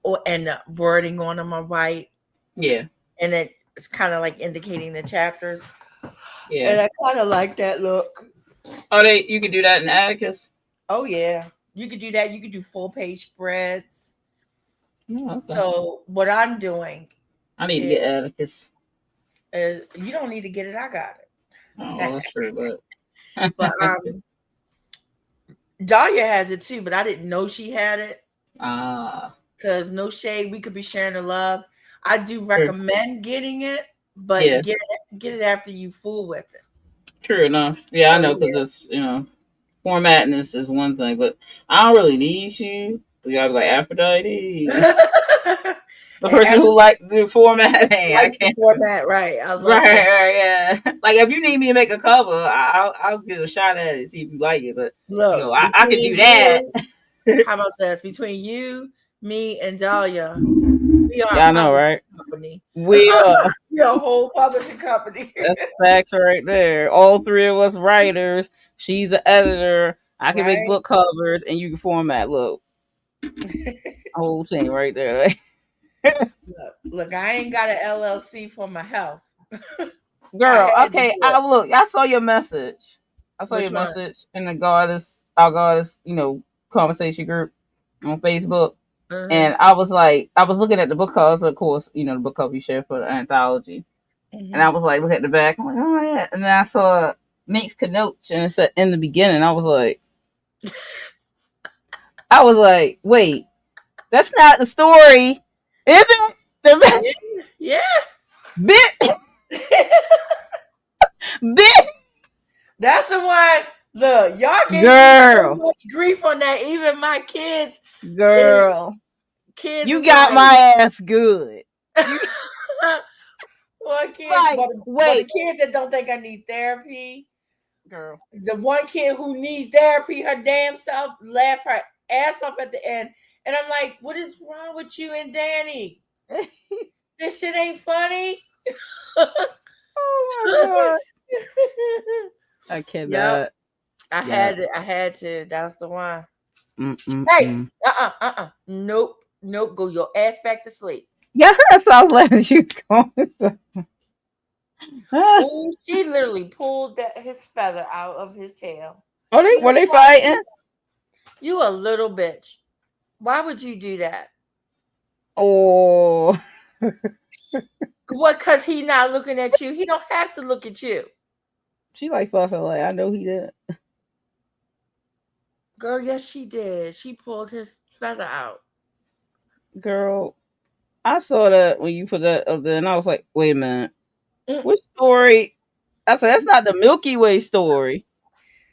or and the wording on them are white, yeah, and it's kind of like indicating the chapters. yeah. And I kind of like that look. Oh, they you can do that in Atticus. Oh yeah, you could do that. You could do full page spreads. Yeah, okay. So what I'm doing I need to is, get Atticus. you don't need to get it. I got Oh, it. well, that's true, but But Dahlia has it too, but I didn't know she had it. ah, Because no shade, we could be sharing the love. I do true. recommend getting it, but Yeah, get it after you fool with it. true enough. Yeah, I So know because it's formatting is one thing, but I don't really need you. You gotta be like Aphrodite, yeah. the And person who everyone like the formatting. I likes the can't. format, right? I Right, love format. right, yeah. Like if you need me to make a cover, I'll give a shot at it, see if you like it. But Look, I could do between that. you, how about this? Between you, me, and Dahlia, we are a Yeah, I know, publishing right? company. We are. We're a whole publishing company. That's facts right there. All three of us writers. She's the editor. I can make Right? book covers, and you can format. Look, whole team right there. Look, I ain't got an LLC for my health. I Girl, had to okay. do it. I look. I saw your message. I saw your Which one? message in the goddess, our goddess, conversation group on Facebook. Uh-huh. And I was like, I was looking at the book covers, of course, the book cover you shared for the anthology. And I Mm-hmm. was like, look at the back. I'm like, oh yeah. And then I saw Minx Kanoch, and it said in the beginning. I was like, wait, that's not the story, is it? Yeah, yeah. bit, bit, That's the one. Look, y'all gave me so girl, much grief on that. Even my is girl, kids you is got like, my ass good. You one kid, like, but the wait, kids that don't think I need therapy, girl, the one kid who needs therapy, her damn self, laugh her ass off at the end. And I'm like, what is wrong with you and Danny? This shit ain't funny. oh my god, I Yep. cannot. I Yeah. had to. I had to. That's the one. Hey, Mm-mm-mm. Nope. Nope. Go your ass back to sleep. Yeah, I heard I was letting you go. Oh, she literally pulled his feather out of his tail. Were You they what? fighting? You a little bitch. Why would you do that? Oh, What? Cause he not looking at you. He don't have to look at you, she like fussing like I know he did. girl. Yes, she did. She pulled his feather out. Girl, I saw that when you put that up there, and I was like, wait a minute, Mm. which story? I said that's not the Milky Way story.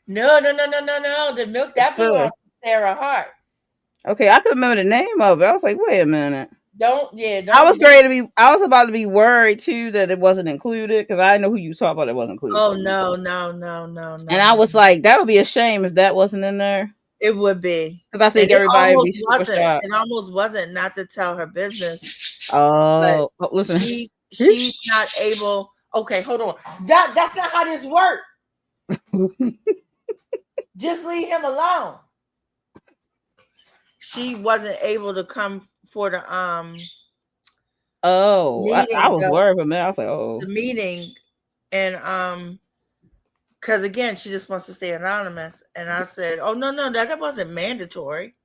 No, no, no, no, no, no. The milk that So, belongs to Sarah Hart. okay, I couldn't remember the name of it. I was like, wait a minute. Don't. Yeah. I was Don't. ready to be. I was about to be worried too that it wasn't included because I know who you talk about. It wasn't included. Oh no, no, no, no, And no, I no. was like, that would be a shame if that wasn't in there. It would be. Because I And think everybody would be super shocked. it almost wasn't not to tell her business, but Oh, listen. she's not able. Okay, hold on. That's not how this works. Just leave him alone. She wasn't able to come for the Oh, I meeting was though. worried for a minute. I was like, The oh, meeting and because again she just wants to stay anonymous. And I said, oh no, that wasn't mandatory.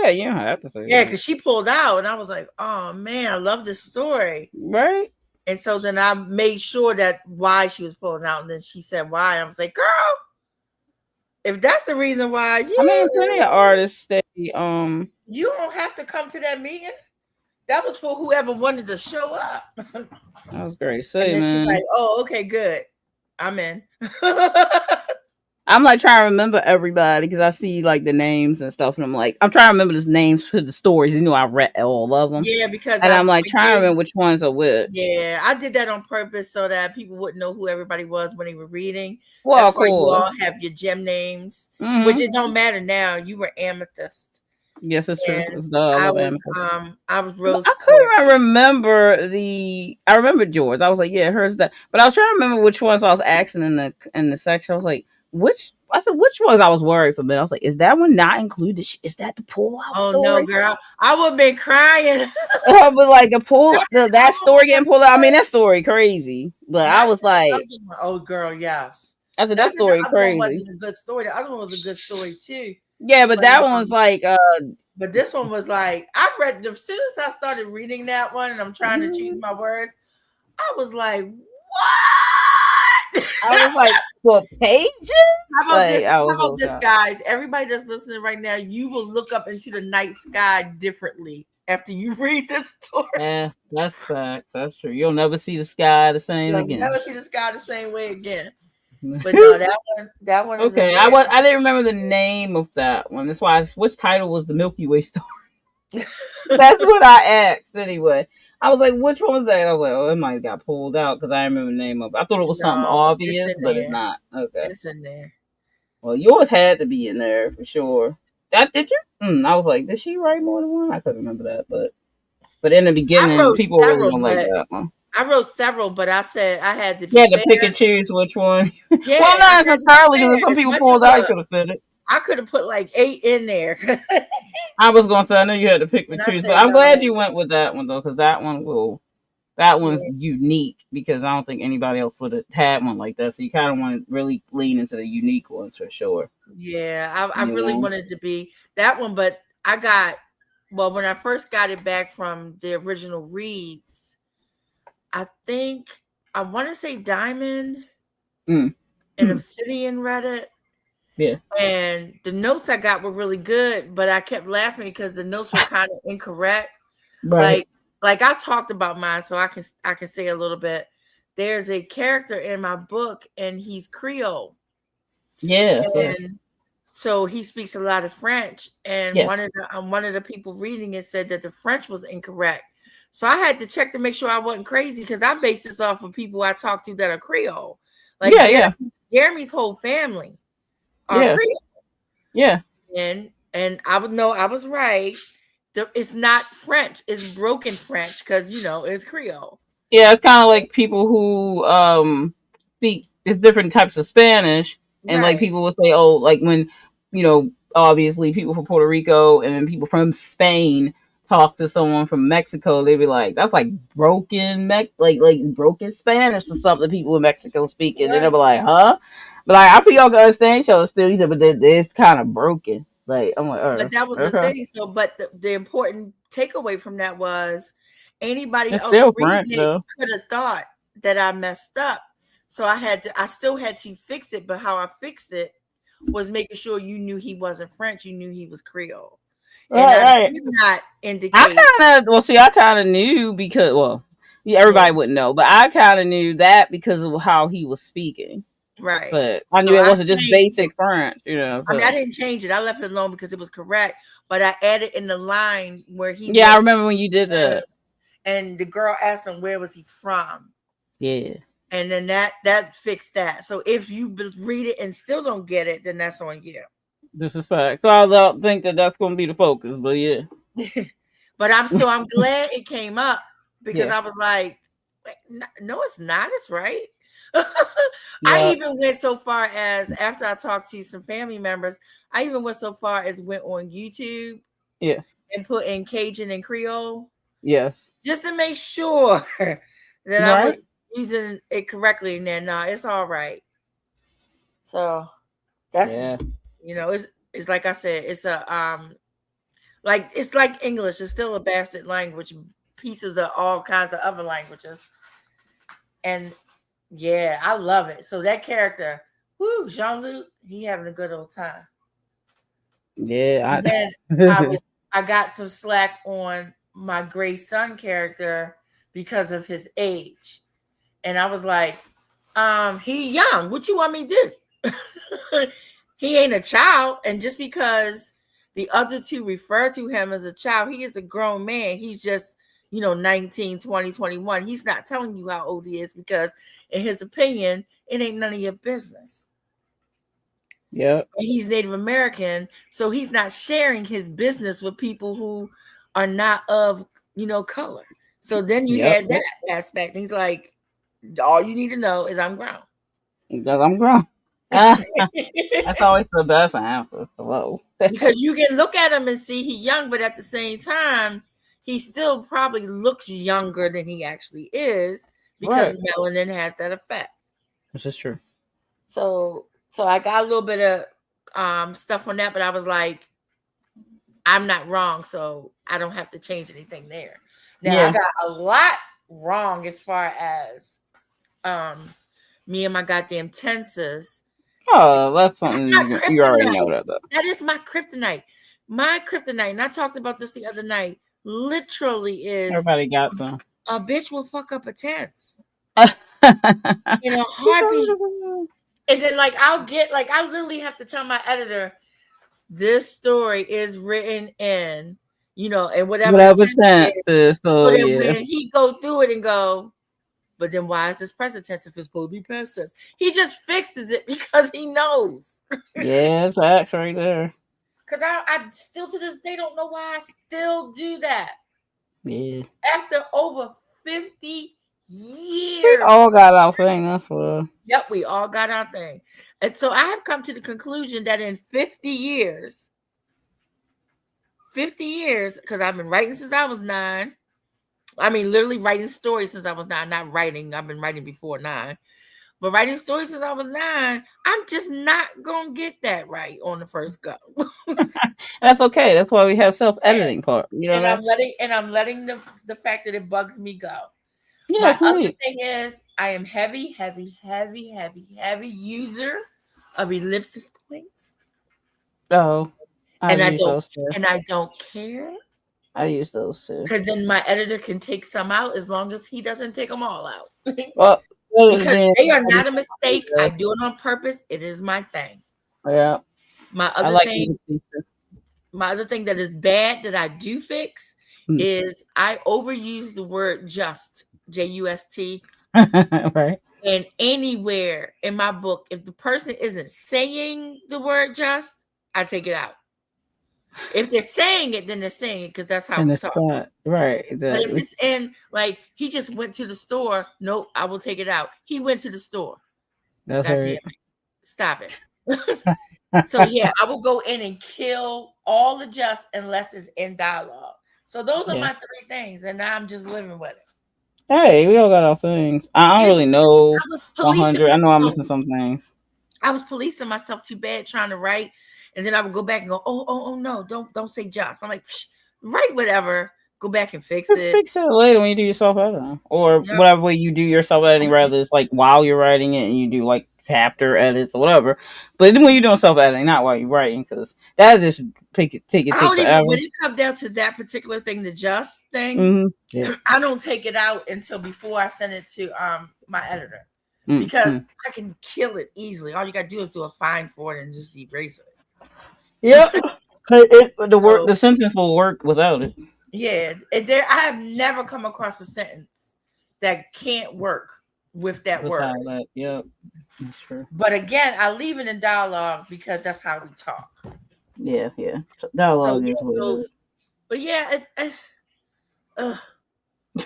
Yeah, you don't have to say Yeah, that. because she pulled out, and I was like, "Oh man, I love this story." Right? And so then I made sure that why she was pulling out, and then she said why. And I was like, "Girl, if that's the reason why, I mean, plenty of artists stay. you don't have to come to that meeting. That was for whoever wanted to show up." That was great. And Say, then she's like, man. "Oh, okay, good. I'm in." I'm like trying to remember everybody because I see like the names and stuff, and I'm trying to remember the names for the stories. You know, I read all of them, Yeah, because and I I'm like trying to did. remember which ones are which. Yeah, I did that on purpose so that people wouldn't know who everybody was when they were reading. Well, That's of why you course. all have your gem names, which Mm-hmm. it don't matter now. You were amethyst, Yes, it's true. and It's the I love Amber. I was 'Cause rose I quartz. couldn't even remember I remember George. I was like, yeah, hers that. But I was trying to remember which ones I was asking in the section. I was like, which? I said which ones? I was worried for a minute. I was like, is that one not included? Is that the pull out Oh no, story? girl, I would have been crying. But like that Other one story getting was pulled out. I mean, good. that story crazy. But I Not was the like, other one. Oh, girl, yes. I said that Not that the story other one crazy. wasn't a good story. The other one was a good story too. Yeah, but But that one's like, but this one was like, I read as soon as I started reading that one, and I'm trying to choose my words. I was like, what? I was like, for pages. How about Like this? I How was about so this, shocked. guys? Everybody that's listening right now, you will look up into the night sky differently after you read this story. Yeah, that's facts. That's true. You'll never see the sky the same You'll again. never see the sky the same way again. But no, that one is in Okay, there. I didn't remember the name of that one. That's why. Which title was the Milky Way story? That's what I asked anyway. I was like, which one was that? I was like, oh, it might have got pulled out because I didn't remember the name of it. I thought it was something No, it's obvious, in but it's there. not. Okay. It's in there. Well, yours had to be in there for sure. That did you? I was like, did she write more than one? I couldn't remember that, but in the I beginning, wrote people really several, don't like but that one. I wrote several, but I said I had to You be had to fair. pick and choose which one. Yeah, Well, I not had to be necessarily because fair. some As people much pulled as out, you could have fit it. I could have put like 8 in there. I was gonna say I know you had to pick and And I choose, but said I'm glad no. you went with that one though, because that one's Yeah, unique because I don't think anybody else would have had one like that. So you kind of want to really lean into the unique ones for sure. yeah. I You really know, wanted to be that one, but when I first got it back from the original reads, I think I want to say Diamond mm. and Obsidian read it. Yeah, And the notes I got were really good, but I kept laughing because the notes were kind of incorrect. right. Like like I talked about mine, so I can say a little bit. There's a character in my book, and he's Creole, Yes, yes, and so he speaks a lot of French. And yes. one of the people reading it said that the French was incorrect. So I had to check to make sure I wasn't crazy because I based this off of people I talked to that are Creole, like Yeah, yeah, Jeremy's whole family are yeah, Creole. yeah. And I would know I was right. It's not French, it's broken French because it's Creole. Yeah, it's kind of like people who speak it's different types of Spanish, and like Right. people will say, oh, like when obviously people from Puerto Rico and then people from Spain talk to someone from Mexico, they'd be like, that's like broken like broken Spanish or something people in Mexico speak, and then they'll Right. be like, huh? But like I feel y'all can understand each other still. He said, but it's kind of broken. Like I'm like, But that was the okay, thing. So, but the important takeaway from that was anybody it's else still reading French it though. could have thought that I messed up. So I still had to fix it. But how I fixed it was making sure you knew he wasn't French. You knew he was Creole. And Right, I right. did not I indicate. kind of see. I kind of knew because yeah, Yeah, everybody wouldn't know, but I kind of knew that because of how he was speaking. right. But I knew So it I wasn't just changed it. basic French, you know. I mean, I So didn't change it. I left it alone because it was correct. But I added in the line where he yeah, I went, remember when you did that. and the girl asked him where was he from, Yeah, and then that fixed that. So if you read it and still don't get it, then that's on you. disrespect. So I don't think that that's going to be the focus, but yeah, But I'm glad it came up because yeah, I was like, no, it's not. It's right. I yeah, even went so far as after I talked to some family members, I even went so far as went on YouTube yeah, and put in Cajun and Creole yeah. just to make sure that I Right? was using it correctly. And then it's all right. So that's Yeah, it's like I said, it's a Like it's like English. It's still a bastard language. Pieces of all kinds of other languages. And yeah, I love it. So that character, Jean-Luc, he having a good old time. Yeah, And then I got some slack on my gray son character because of his age. And I was like, he young. What you want me to do? He ain't a child. And just because the other two refer to him as a child, he is a grown man. He's just, 19, 20, 21. He's not telling you how old he is because, in his opinion, it ain't none of your business. Yep. And he's Native American, so he's not sharing his business with people who are not of, color. So then you had that aspect. And he's like, all you need to know is I'm grown. Because I'm grown. That's always the best answer. Hello. Because you can look at him and see he's young, but at the same time, he still probably looks younger than he actually is because melanin has that effect. This is true. So I got a little bit of stuff on that, but I was like, I'm not wrong, so I don't have to change anything there. Now I got a lot wrong as far as me and my goddamn tenses. Oh, that's something you already know that though. That is my kryptonite. My kryptonite, and I talked about this the other night, literally is everybody got some. A bitch will fuck up a tense. In a heartbeat. And then I literally have to tell my editor, this story is written in, and whatever tense is. So when he go through it and go, but then why is this present tense if it's supposed to be past tense? He just fixes it because he knows. Yeah, facts right there. Because I still to this day don't know why I still do that. Yeah. After over 50 years. We all got our thing, that's what. Yep, we all got our thing. And so I have come to the conclusion that in 50 years, because I've been writing since I was 9. I mean, literally writing stories since I was 9. Not writing. I've been writing before 9. But writing stories since I was 9, I'm just not going to get that right on the first go. That's okay. That's why we have self-editing part. And I'm letting the fact that it bugs me go. Yeah, my other thing is I am heavy user of ellipsis points. Oh. I don't care. I use those too. Because then my editor can take some out as long as he doesn't take them all out. Well, because they are not a mistake. I do it on purpose. It is my thing. Yeah. My other thing that is bad that I do fix is I overuse the word just, J-U-S-T. Right. And anywhere in my book, if the person isn't saying the word just, I take it out. If they're saying it, then they're saying it because that's how we talk. Right. Exactly. But if it's in he just went to the store, nope, I will take it out. He went to the store. That's right. Stop it. So yeah, I will go in and kill all the just unless it's in dialogue. So those are my 3 things, and now I'm just living with it. Hey, we all got our things. I don't really know 100. I know I'm missing some things. I was policing myself too bad trying to write, and then I would go back and go, oh no, don't say just. I'm like, write whatever. Go back and fix it. Fix it later when you do your self editing, or whatever way you do your self editing. Rather, it's while you're writing it, and you do chapter edits or whatever. But when you're doing self editing, not while you're writing, because that just take forever. When it comes down to that particular thing, the just thing, I don't take it out until before I send it to my editor because I can kill it easily. All you got to do is do a fine for it and just erase it. Yep, the sentence will work without it. Yeah, I have never come across a sentence that can't work with that word. Yep, that's true. But again, I leave it in dialogue because that's how we talk. Yeah. Dialogue is what it is. But yeah,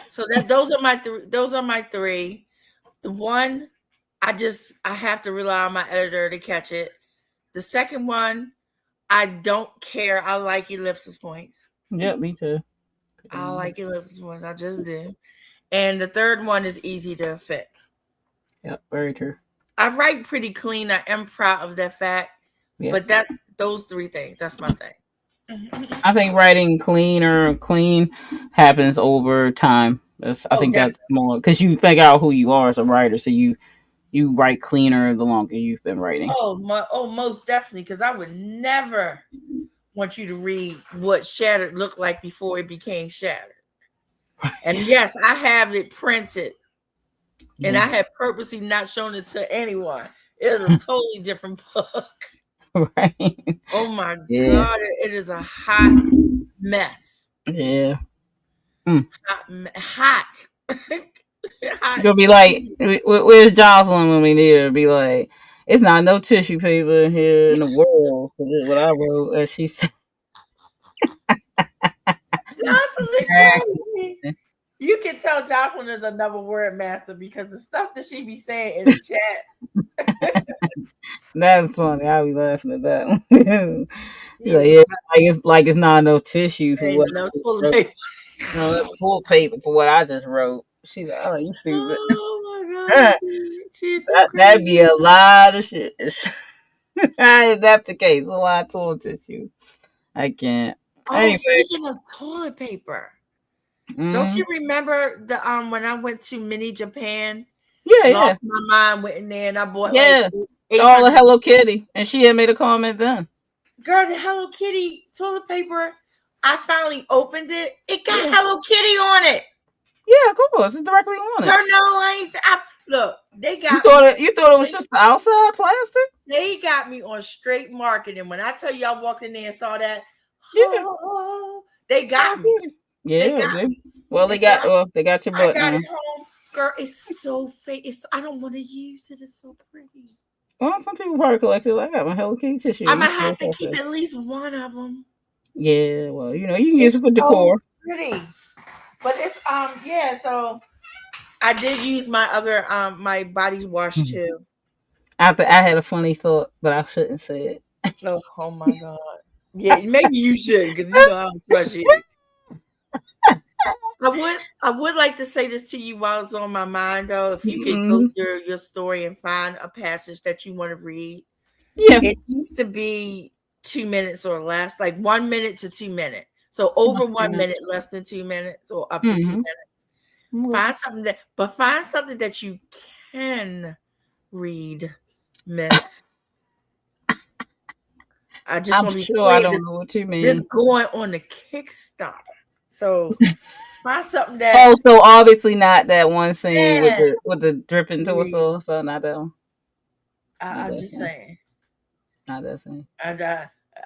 so those are my 3. Those are my 3. The one, I have to rely on my editor to catch it. The second one, I don't care. I like ellipsis points. Yeah, me too. I like ellipsis points. I just do. And the third one is easy to fix. Yep, very true. I write pretty clean. I am proud of that fact. Yep. But those 3 things, that's my thing. I think writing clean happens over time. I Oh, think that's definitely. more because you figure out who you are as a writer, so you write cleaner the longer you've been writing. Oh, most definitely. Because I would never want you to read what Shattered looked like before it became Shattered. And yes, I have it printed, and I Yeah. have purposely not shown it to anyone. It's a totally different book. Right. Oh my Yeah. God, it is a hot mess. Yeah. Mm. Hot. You're Hot. gonna be like, where's Jocelyn when we need her? Be like, it's not no tissue paper here in the world. 'Cause it's what I wrote, as she said. Jocelyn crazy. You can tell Jocelyn is another word master because the stuff that she be saying in the chat. That's funny. I'll be laughing at that one. He's He like, was yeah, like, like it's not no tissue for ain't what no I just toilet wrote. paper. No, that's full paper for what I just wrote. She's like, oh, you stupid. Oh my that God. She's so that'd be crazy. a lot of shit. If that's the case, a lot of toilet tissue. I can't. Oh, Anyway. speaking of toilet paper, don't you Mm, remember the when I went to mini Japan, yeah, yeah, lost my mind, went in there and I bought like yeah. eight All the hundred. Hello Kitty, and she had made a comment then. Girl, the Hello Kitty toilet paper. I finally opened it. It got Yeah, Hello Kitty on it. yeah, of course, it's directly on Girl, it. no, I ain't. Look, they You got thought me. it was just the outside plastic? They got me on straight marketing. When I tell you I walked in there and saw that, Yeah, they it's Hello got me. Kitty. They Yeah, got me. well, And so they got your I butt got now. it home. Girl, it's so fake. I don't want to use it. It's so pretty. Well, some people probably collect it. I got my Hello Kitty tissue I'm in my gonna have to stuff. keep at least one of them. Yeah, well, you can use It's it for so decor. pretty. But it's yeah. So I did use my other my body wash too. I had a funny thought, but I shouldn't say it. Oh my God. Yeah, maybe you should because you know I don't trust you. I would like to say this to you while it's on my mind though. If you could go Mm-hmm. through your story and find a passage that you want to read, Yeah. it needs to be 2 minutes or less, like 1 minute to 2 minutes. So over 1 minute, less than 2 minutes, or up to two Mm-hmm. minutes. Find something that you can read, Miss. I just I'm want to be sure I clear. don't This know what you this mean. going on the Kickstarter. So find something that Oh, so obviously not that one scene with can the dripping read. torso. So not that one. Not I'm that just scene. saying. Not that scene. And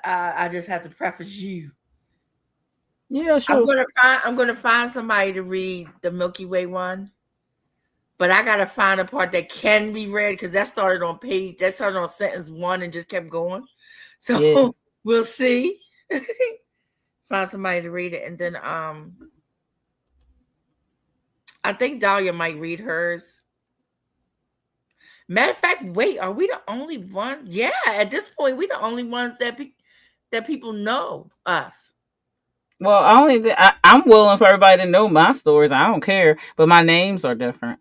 I just have to preface you. Yeah, sure. I'm gonna find somebody to read the Milky Way one, but I gotta find a part that can be read because that started on sentence one and just kept going. Yeah. So we'll see. Find somebody to read it, and then I think Dahlia might read hers. Matter of fact, wait, are we the only ones? Yeah, at this point, we the only ones that people know us. Well, I'm willing for everybody to know my stories. I don't care, but my names are different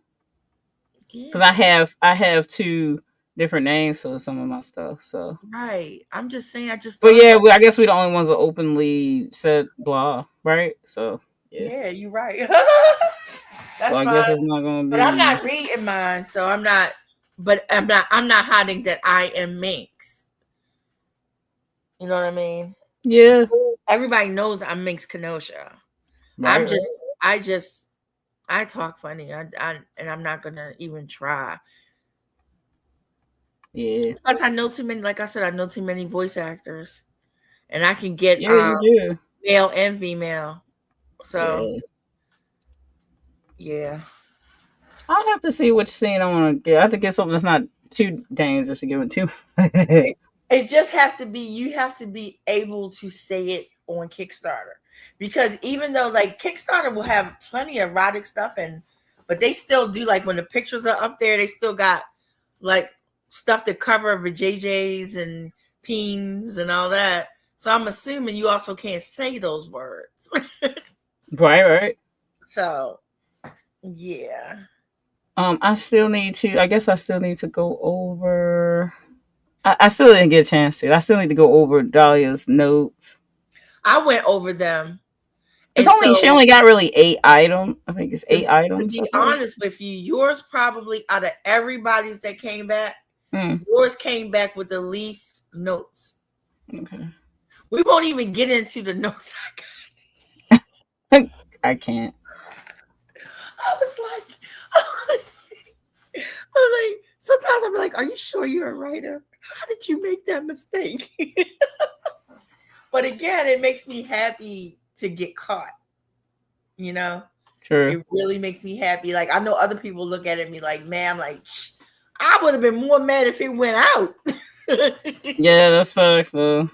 because Yeah, I have two different names for some of my stuff. So, right. I'm just saying. I just but thought yeah, about. I guess we're the only ones that openly said blah, right? So yeah. Yeah, you're right. So That's I fine. guess it's not gonna But I'm be. not reading mine, so I'm not. But I'm not hiding that I am Minx. You know what I mean? Yeah. Everybody knows I'm Minx Kenosha. Right. I'm Right. just. I talk funny. And I'm not gonna even try. Yeah. Plus, I know too many. Like I said, I know too many voice actors, and I can get Yeah, you do. male and female. So Yeah. yeah. I'll have to see which scene I want to get. I have to get something that's not too dangerous to give it to. It just have to be you have to be able to say it on Kickstarter because even though like Kickstarter will have plenty of erotic stuff but they still do like when the pictures are up there they still got like stuff to cover vajayjays and peens and all that. So I'm assuming you also can't say those words. Right, right. So yeah. I still need to. I guess I still need to go over. I still didn't get a chance to. I still need to go over Dahlia's notes. I went over them. It's And only she so, only got really 8 items. I think it's 8 items. be honest with you, yours probably out of everybody's that came back, yours came back with the least notes. Okay. We won't even get into the notes I got. I can't. I was like, sometimes I'm like, are you sure you're a writer? How did you make that mistake? But again, it makes me happy to get caught. You know? Sure. It really makes me happy. Like, I know other people look at me like, man, I'm like, I would have been more mad if it went out. Yeah, that's facts though.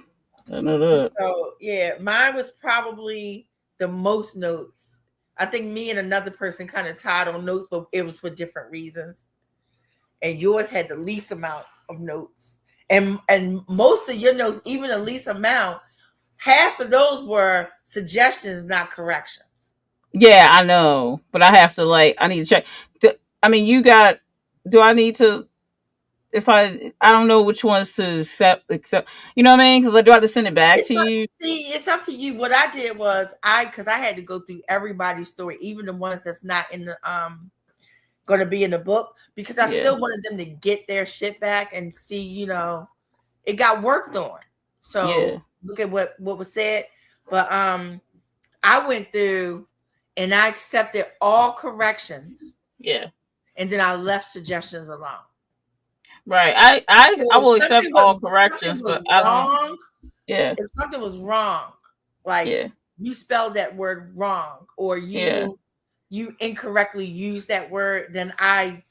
I know that. So yeah, mine was probably the most notes. I think me and another person kind of tied on notes, but it was for different reasons. And yours had the least amount of notes. And most of your notes, even the least amount, half of those were suggestions, not corrections. Yeah, I know, but I have to I need to check. I mean, you got. Do I need to? If I don't know which ones to accept, you know what I mean? Because do I have to send it back to you? See, it's up to you. What I did was because I had to go through everybody's story, even the ones that's not in the going to be in the book, because I still wanted them to get their shit back and see, you know, it got worked on. So look at what was said. But I went through and I accepted all corrections. Yeah. And then I left suggestions alone. Right. I will accept all corrections, but I don't. Yeah. If something was wrong, like you spelled that word wrong, or you incorrectly used that word, then I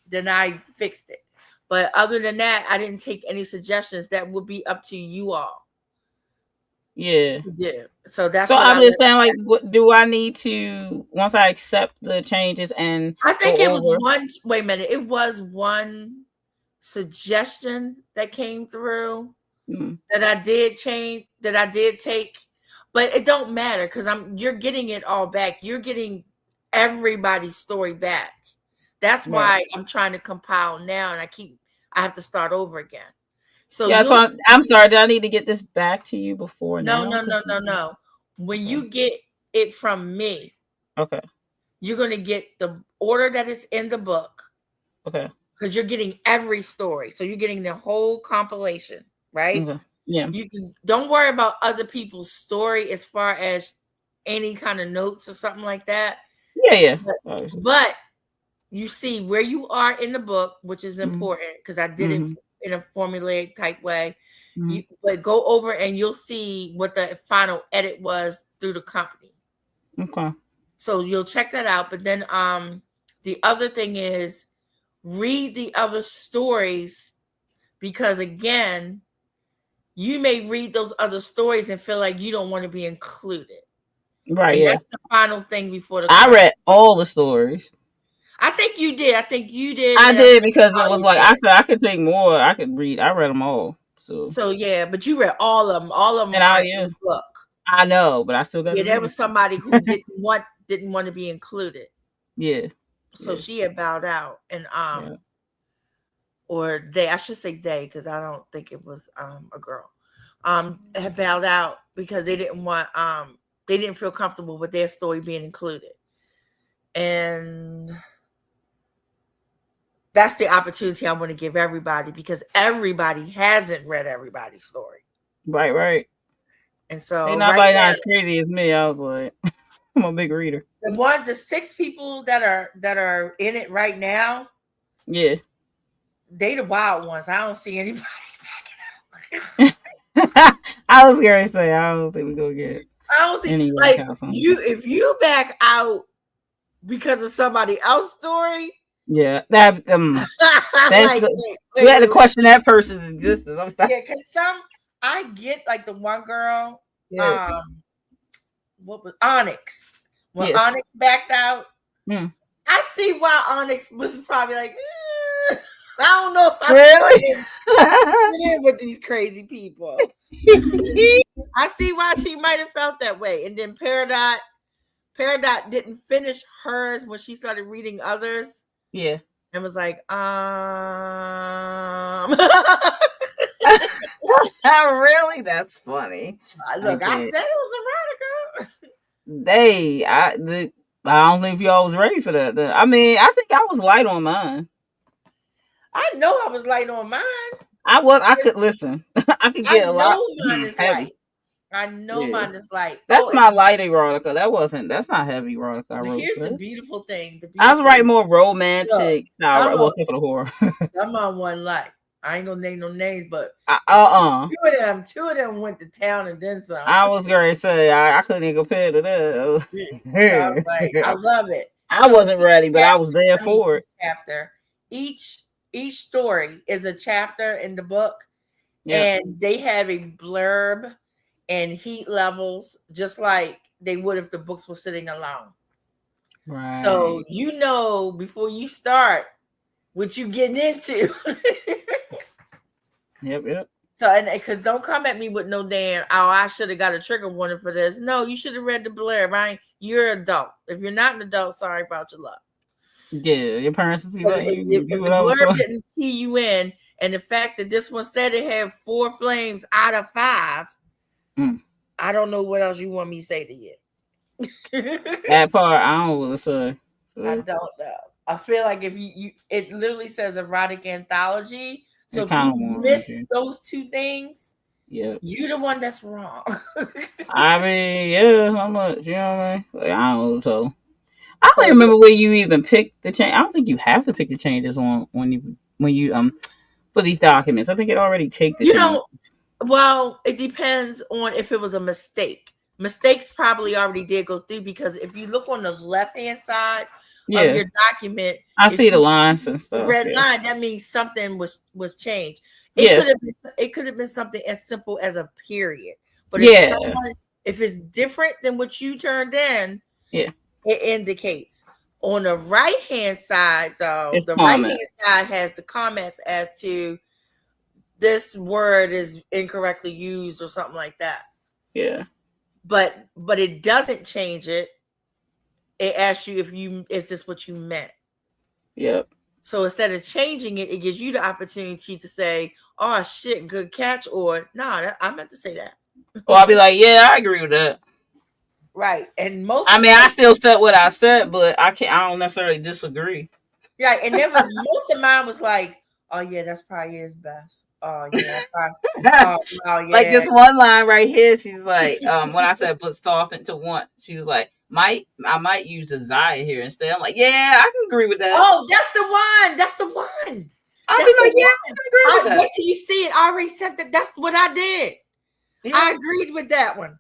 fixed it. But other than that, I didn't take any suggestions. That would be up to you all. Yeah. Yeah. So that's so I'm just saying, like, what do I need to once I accept the changes and I think it was one. Wait a minute. It was one suggestion that came through that I did change, that I did take, but it don't matter because you're getting it all back. You're getting everybody's story back. That's why I'm trying to compile now, and I have to start over again. So so I'm sorry. Did I need to get this back to you before now? No. When you get it from me, okay, you're going to get the order that is in the book. Okay. Because you're getting every story. So you're getting the whole compilation, right? Okay. Yeah. Don't worry about other people's story as far as any kind of notes or something like that. Yeah. But you see where you are in the book, which is important because I did it in a formulaic type way. But go over and you'll see what the final edit was through the company. Okay. So you'll check that out. But then the other thing is, read the other stories, because again, you may read those other stories and feel like you don't want to be included. Right. And that's the final thing before I read all the stories. I think you did. I did because it was like I said I could take more. I could read. I read them all. So yeah, but you read all of them. All of them are in the book. I know, but I still got. Yeah, there was somebody who didn't want to be included. Yeah. So she had bowed out, and or they, I should say they, because I don't think it was a girl, had bowed out because they didn't want they didn't feel comfortable with their story being included. And that's the opportunity I want to give everybody, because everybody hasn't read everybody's story. Right. And so ain't nobody not as crazy as me. I was like, I'm a big reader. The 6 people that are in it right now, yeah, they the wild ones. I don't see anybody backing out. I was gonna say I don't think we go get. I don't see like if you back out because of somebody else's story. Yeah, that like, we had to question that person's existence. Yeah, because I get like the one girl, what was Onyx? When Onyx backed out, I see why Onyx was probably like, I don't know if I really fit in with these crazy people. I see why she might have felt that way. And then Peridot didn't finish hers when she started reading others. Yeah. And was like, really? That's funny. Look, I said it was a I don't think y'all was ready for that. I mean, I think I was light on mine. I know I was light on mine. I could listen. I could I get a lot know mine is heavy. light. I know Yeah. mine is light. That's Oh, my and light erotica. That's not heavy erotica I wrote here's for the this. beautiful thing. The I was beautiful writing thing. more Look, romantic style. I'm Well, on, except for the horror. I'm on one light. I ain't gonna name no names, but Uh-uh. two of them went to town and then some. I was going to say, I couldn't even compare to So I was like, I that. love it. I So wasn't ready, but I was there for it. chapter, each story is a chapter in the book, Yeah. and they have a blurb and heat levels, just like they would if the books were sitting alone. Right. So you know before you start what you getting into. Yep. So, and because don't come at me with no damn, oh, I should have got a trigger warning for this. No, you should have read the blurb. You're an adult. If you're not an adult, sorry about your luck. Yeah, your parents be letting you do If the whatever. blurb didn't key you in, and the fact that this one said it had 4 flames out of 5, I don't know what else you want me to say to you. That part, I don't want to say. I don't know. I feel like if you it literally says erotic anthology. So if you miss those 2 things, yeah, you're the one that's wrong. I mean, yeah, how much? You know what I mean? Like, I don't know. So I don't remember where you even picked the change. I don't think you have to pick the changes on when you for these documents. I think it already take the change. Well, it depends on if it was a mistake. Mistakes probably already did go through, because if you look on the left-hand side of your document, I see the lines and stuff. Red line, that means something was changed. It could have been something as simple as a period. But if it's different than what you turned in, it indicates. On the right-hand side, though, the right-hand side has the comments as to this word is incorrectly used or something like that. Yeah. But it doesn't change it. It asks you if this what you meant. Yep. So instead of changing it, it gives you the opportunity to say, "Oh shit, good catch," or "Nah, I meant to say that." Well, I'll be like, "Yeah, I agree with that." Right, and I still said what I said, but I don't necessarily disagree. Yeah, and then most of mine was like, "Oh yeah, that's probably his best." Oh yeah, oh yeah. Like this one line right here, she's like, when I said "but soften to want," she was like, I might use Desire here instead. I'm like, yeah, I can agree with that. Oh, that's the one. That's the one. I'll be like, yeah, I can agree with that. Wait till you see it. I already said that. That's what I did. Yeah. I agreed with that one.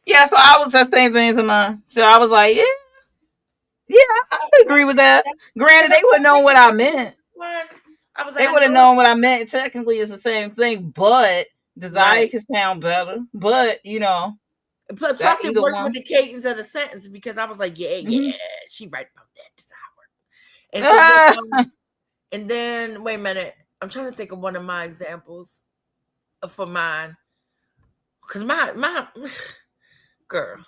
Yeah, so I was the same thing to mine. So I was like, yeah, I agree with that. Granted, they wouldn't know what I meant. They would have known what I meant. Technically, it's the same thing, but Desire can sound better. But plus it worked with the cadence of the sentence, because I was like, yeah, she right about that Desire. And so and then wait a minute, I'm trying to think of one of my examples for mine, because my girl,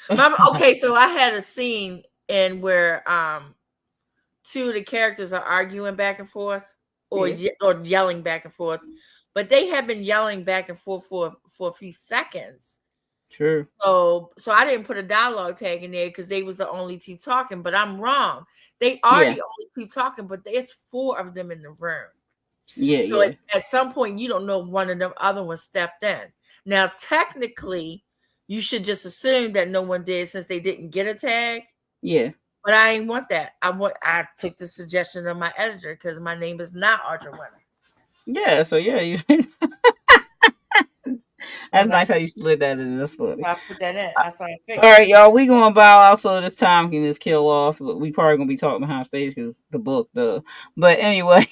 okay, so I had a scene in where 2 of the characters are arguing back and forth, or yelling back and forth, but they have been yelling back and forth for a few seconds. True. So I didn't put a dialogue tag in there because they was the only 2 talking, but I'm wrong. They are the only 2 talking, but there's 4 of them in the room. Yeah. So at some point, you don't know if one of them other ones stepped in. Now, technically, you should just assume that no one did, since they didn't get a tag. Yeah. But I ain't want that. I took the suggestion of my editor, because my name is not Audra Winner. Yeah, so you that's nice how you slid that in. That's funny. I put that in. That's how I fixed. All right, y'all. We going to bow out, so this time can just kill off. We probably gonna be talking behind stage because the book, though. But anyway,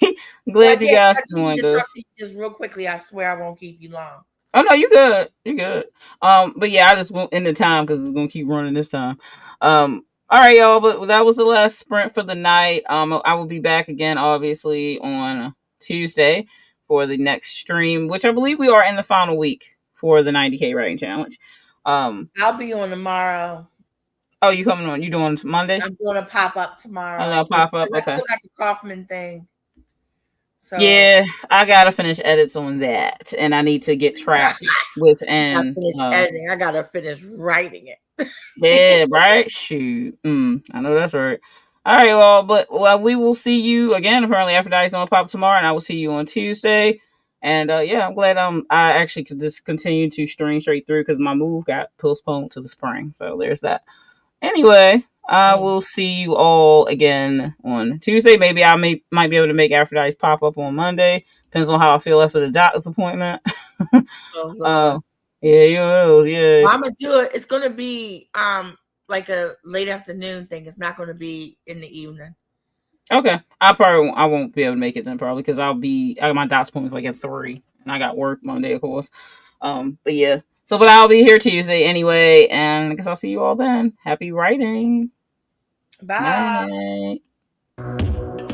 glad you guys joined us. Just real quickly, I swear I won't keep you long. Oh no, you good. You good. But yeah, I just won't end the time because it's gonna keep running this time. All right, y'all. But that was the last sprint for the night. I will be back again, obviously, on Tuesday for the next stream, which I believe we are in the final week for the 90K writing challenge. I'll be on tomorrow. Oh, you coming on? You doing Monday? I'm going to pop up tomorrow. I'll pop up. Okay. I still got the Kaufman thing. So Yeah, I gotta finish edits on that, and I need to get tracked I gotta within. finish editing. I gotta finish writing it. Yeah, right. Shoot, I know that's right. All right, well, we will see you again. Apparently, Aphrodite's gonna pop tomorrow, and I will see you on Tuesday. And yeah, I'm glad I actually could just continue to stream straight through because my move got postponed to the spring. So there's that. Anyway, I will see you all again on Tuesday. Maybe might be able to make Aphrodite's pop up on Monday. Depends on how I feel after the doctor's appointment. Oh uh, Lord. yeah, you know, yeah. Well, I'm gonna do it. It's gonna be like a late afternoon thing. It's not gonna be in the evening. Okay, I won't be able to make it then probably because my doc's appointment's like at 3, and I got work Monday, of course. But yeah. So, but I'll be here Tuesday anyway, and I guess I'll see you all then. Happy writing. Bye. Night.